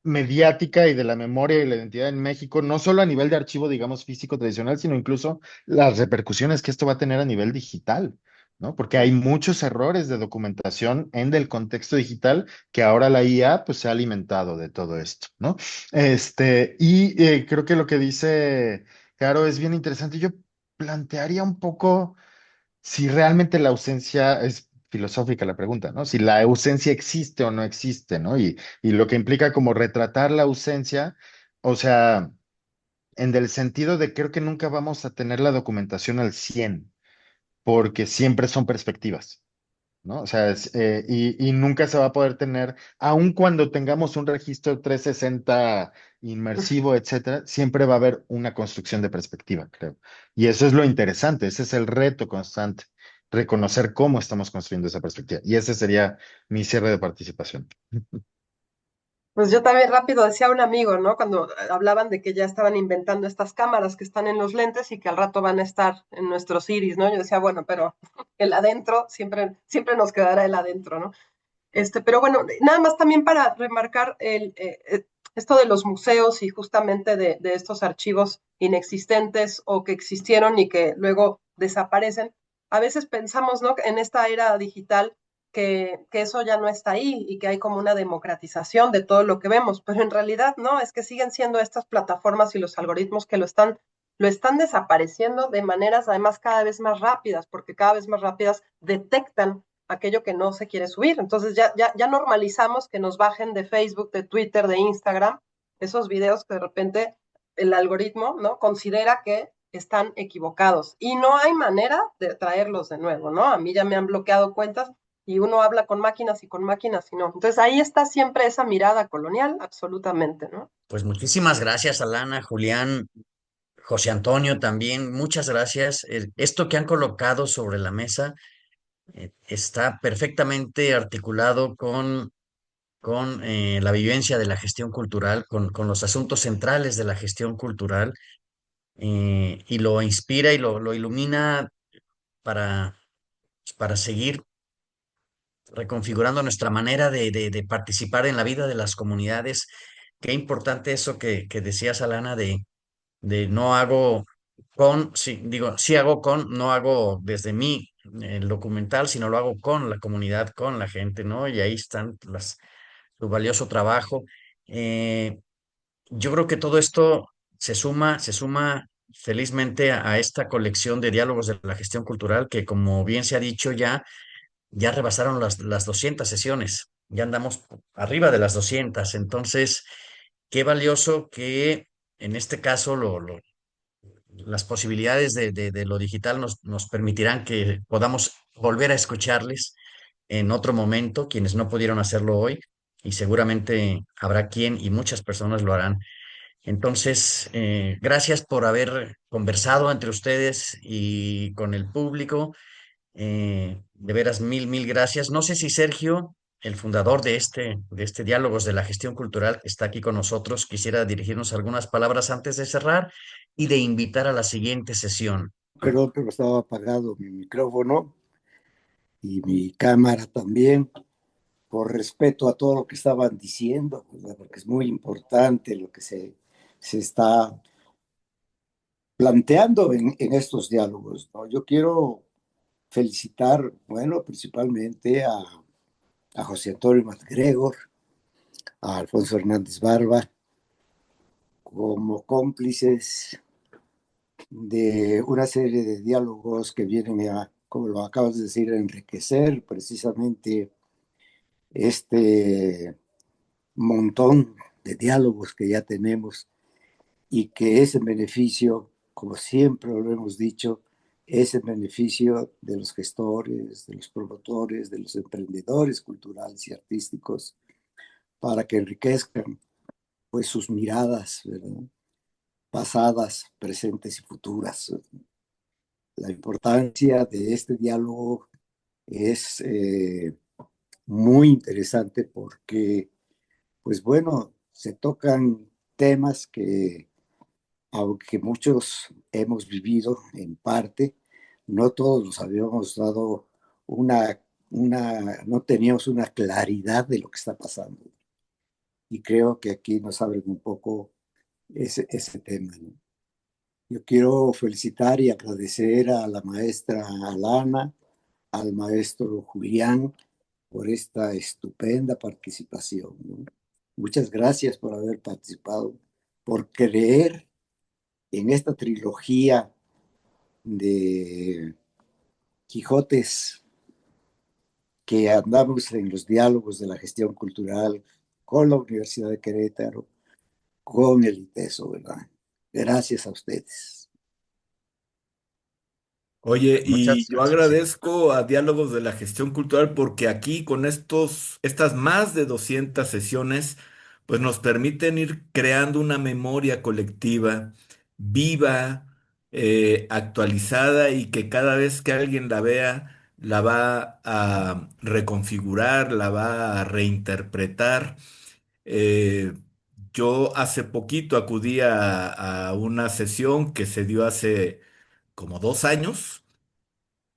mediática y de la memoria y la identidad en México, no solo a nivel de archivo, digamos, físico tradicional, sino incluso las repercusiones que esto va a tener a nivel digital, ¿no? Porque hay muchos errores de documentación en el contexto digital que ahora la IA pues se ha alimentado de todo esto, ¿no? Creo que lo que dice Caro es bien interesante. Yo plantearía un poco si realmente la ausencia es filosófica la pregunta, ¿no? Si la ausencia existe o no existe, ¿no? Y lo que implica como retratar la ausencia, o sea, en el sentido de creo que nunca vamos a tener la documentación al 100 porque siempre son perspectivas. ¿No? O sea, y nunca se va a poder tener, aun cuando tengamos un registro 360 inmersivo, etcétera, siempre va a haber una construcción de perspectiva, creo. Y eso es lo interesante, ese es el reto constante, reconocer cómo estamos construyendo esa perspectiva. Y ese sería mi cierre de participación. Pues yo también rápido decía a un amigo, ¿no? Cuando hablaban de que ya estaban inventando estas cámaras que están en los lentes y que al rato van a estar en nuestros iris, ¿no? Yo decía, bueno, pero el adentro siempre nos quedará el adentro, ¿no? Pero bueno, nada más también para remarcar esto de los museos y justamente de estos archivos inexistentes o que existieron y que luego desaparecen. A veces pensamos, ¿no? En esta era digital que eso ya no está ahí y que hay como una democratización de todo lo que vemos, pero en realidad no, es que siguen siendo estas plataformas y los algoritmos que lo están desapareciendo de maneras además cada vez más rápidas, porque cada vez más rápidas detectan aquello que no se quiere subir. Entonces ya normalizamos que nos bajen de Facebook, de Twitter, de Instagram, esos videos que de repente el algoritmo, ¿no? Considera que están equivocados y no hay manera de traerlos de nuevo, ¿no? A mí ya me han bloqueado cuentas y uno habla con máquinas y no. Entonces ahí está siempre esa mirada colonial, absolutamente, ¿no? Pues muchísimas gracias, Alana, Julián, José Antonio también, muchas gracias. Esto que han colocado sobre la mesa está perfectamente articulado con la vivencia de la gestión cultural, con los asuntos centrales de la gestión cultural, y lo inspira y lo ilumina para, para seguir reconfigurando nuestra manera de participar en la vida de las comunidades. Qué importante eso que decías, Alana, de no hago con, sí, digo, sí hago con, no hago desde mí el documental, sino lo hago con la comunidad, con la gente, ¿no? Y ahí están tu valioso trabajo. Eh, yo creo que todo esto se suma felizmente a esta colección de diálogos de la gestión cultural que, como bien se ha dicho ya rebasaron las 200 sesiones, ya andamos arriba de las 200. Entonces, qué valioso que en este caso las posibilidades de lo digital nos permitirán que podamos volver a escucharles en otro momento, quienes no pudieron hacerlo hoy, y seguramente habrá quien y muchas personas lo harán. Entonces, gracias por haber conversado entre ustedes y con el público. De veras, mil gracias. No sé si Sergio, el fundador de este Diálogos de la Gestión Cultural, que está aquí con nosotros, quisiera dirigirnos algunas palabras antes de cerrar y de invitar a la siguiente sesión. Perdón, pero estaba apagado mi micrófono y mi cámara también, por respeto a todo lo que estaban diciendo, ¿verdad? Porque es muy importante lo que se está planteando en estos diálogos, ¿no? Yo quiero felicitar, bueno, principalmente a José Antonio MacGregor, a Alfonso Hernández Barba, como cómplices de una serie de diálogos que vienen a, como lo acabas de decir, a enriquecer precisamente este montón de diálogos que ya tenemos y que es en beneficio, como siempre lo hemos dicho, es en beneficio de los gestores, de los promotores, de los emprendedores culturales y artísticos, para que enriquezcan pues sus miradas, ¿verdad? Pasadas, presentes y futuras. La importancia de este diálogo es muy interesante porque, pues bueno, se tocan temas que, aunque muchos hemos vivido en parte, no todos nos habíamos dado no teníamos una claridad de lo que está pasando. y creo que aquí nos abren un poco ese tema, ¿no? Yo quiero felicitar y agradecer a la maestra Alana, al maestro Julián, por esta estupenda participación, ¿no? Muchas gracias por haber participado, por creer en esta trilogía de Quijotes que andamos en los diálogos de la gestión cultural con la Universidad de Querétaro, con el ITESO, ¿verdad? Gracias a ustedes. Oye, y Muchas yo gracias. agradezco a Diálogos de la Gestión Cultural porque aquí con estas más de 200 sesiones, pues nos permiten ir creando una memoria colectiva viva, actualizada y que cada vez que alguien la vea, la va a reconfigurar, la va a reinterpretar. Eh, yo hace poquito acudí a una sesión que se dio hace como 2 años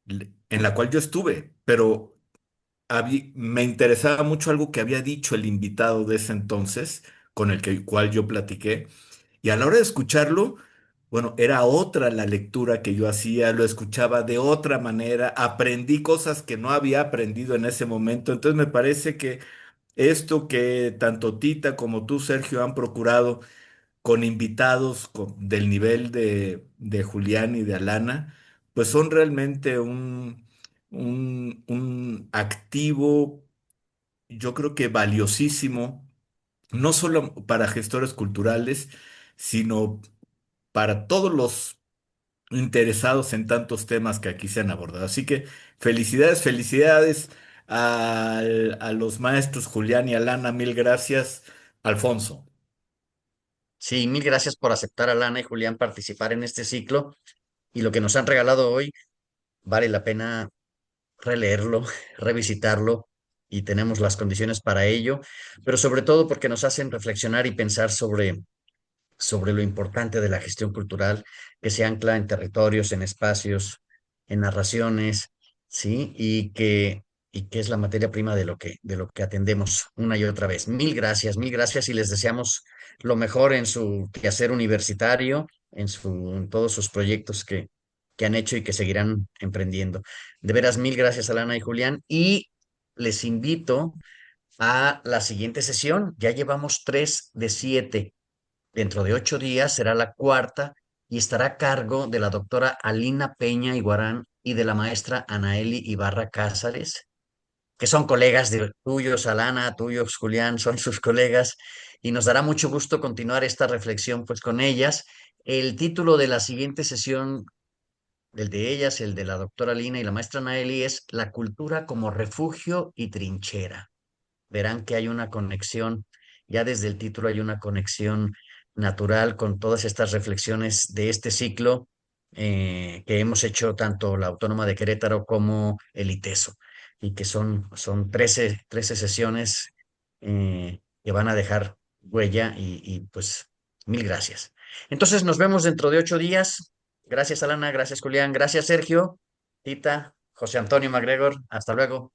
en la cual yo estuve, pero me interesaba mucho algo que había dicho el invitado de ese entonces, con cual yo platiqué, y a la hora de escucharlo, bueno, era otra la lectura que yo hacía, lo escuchaba de otra manera, aprendí cosas que no había aprendido en ese momento, entonces me parece que esto que tanto Tita como tú, Sergio, han procurado con invitados del nivel de Julián y de Alana, pues son realmente un activo, yo creo que valiosísimo, no solo para gestores culturales, sino para todos los interesados en tantos temas que aquí se han abordado. Así que felicidades, felicidades a los maestros Julián y Alana, mil gracias, Alfonso. Sí, mil gracias por aceptar, Alana y Julián, participar en este ciclo. Y lo que nos han regalado hoy vale la pena releerlo, revisitarlo, y tenemos las condiciones para ello, pero sobre todo porque nos hacen reflexionar y pensar sobre lo importante de la gestión cultural que se ancla en territorios, en espacios, en narraciones, ¿sí? Y que es la materia prima de lo que atendemos una y otra vez. Mil gracias y les deseamos lo mejor en su quehacer universitario, en todos sus proyectos que han hecho y que seguirán emprendiendo. De veras, mil gracias, Alana y Julián, y les invito a la siguiente sesión. Ya llevamos 3 de 7. Dentro de 8 días será la cuarta y estará a cargo de la doctora Alina Peña Iguarán y de la maestra Anaeli Ibarra Cázares, que son colegas de tuyos, Alana, tuyos, Julián, son sus colegas, y nos dará mucho gusto continuar esta reflexión pues con ellas. El título de la siguiente sesión, el de ellas, el de la doctora Alina y la maestra Anaeli, es La cultura como refugio y trinchera. Verán que hay una conexión, ya desde el título hay una conexión natural con todas estas reflexiones de este ciclo que hemos hecho tanto la Autónoma de Querétaro como el ITESO, y que son 13 sesiones que van a dejar huella pues mil gracias. Entonces nos vemos dentro de 8 días. Gracias, Alana, gracias, Julián, gracias, Sergio, Tita, José Antonio MacGregor, hasta luego.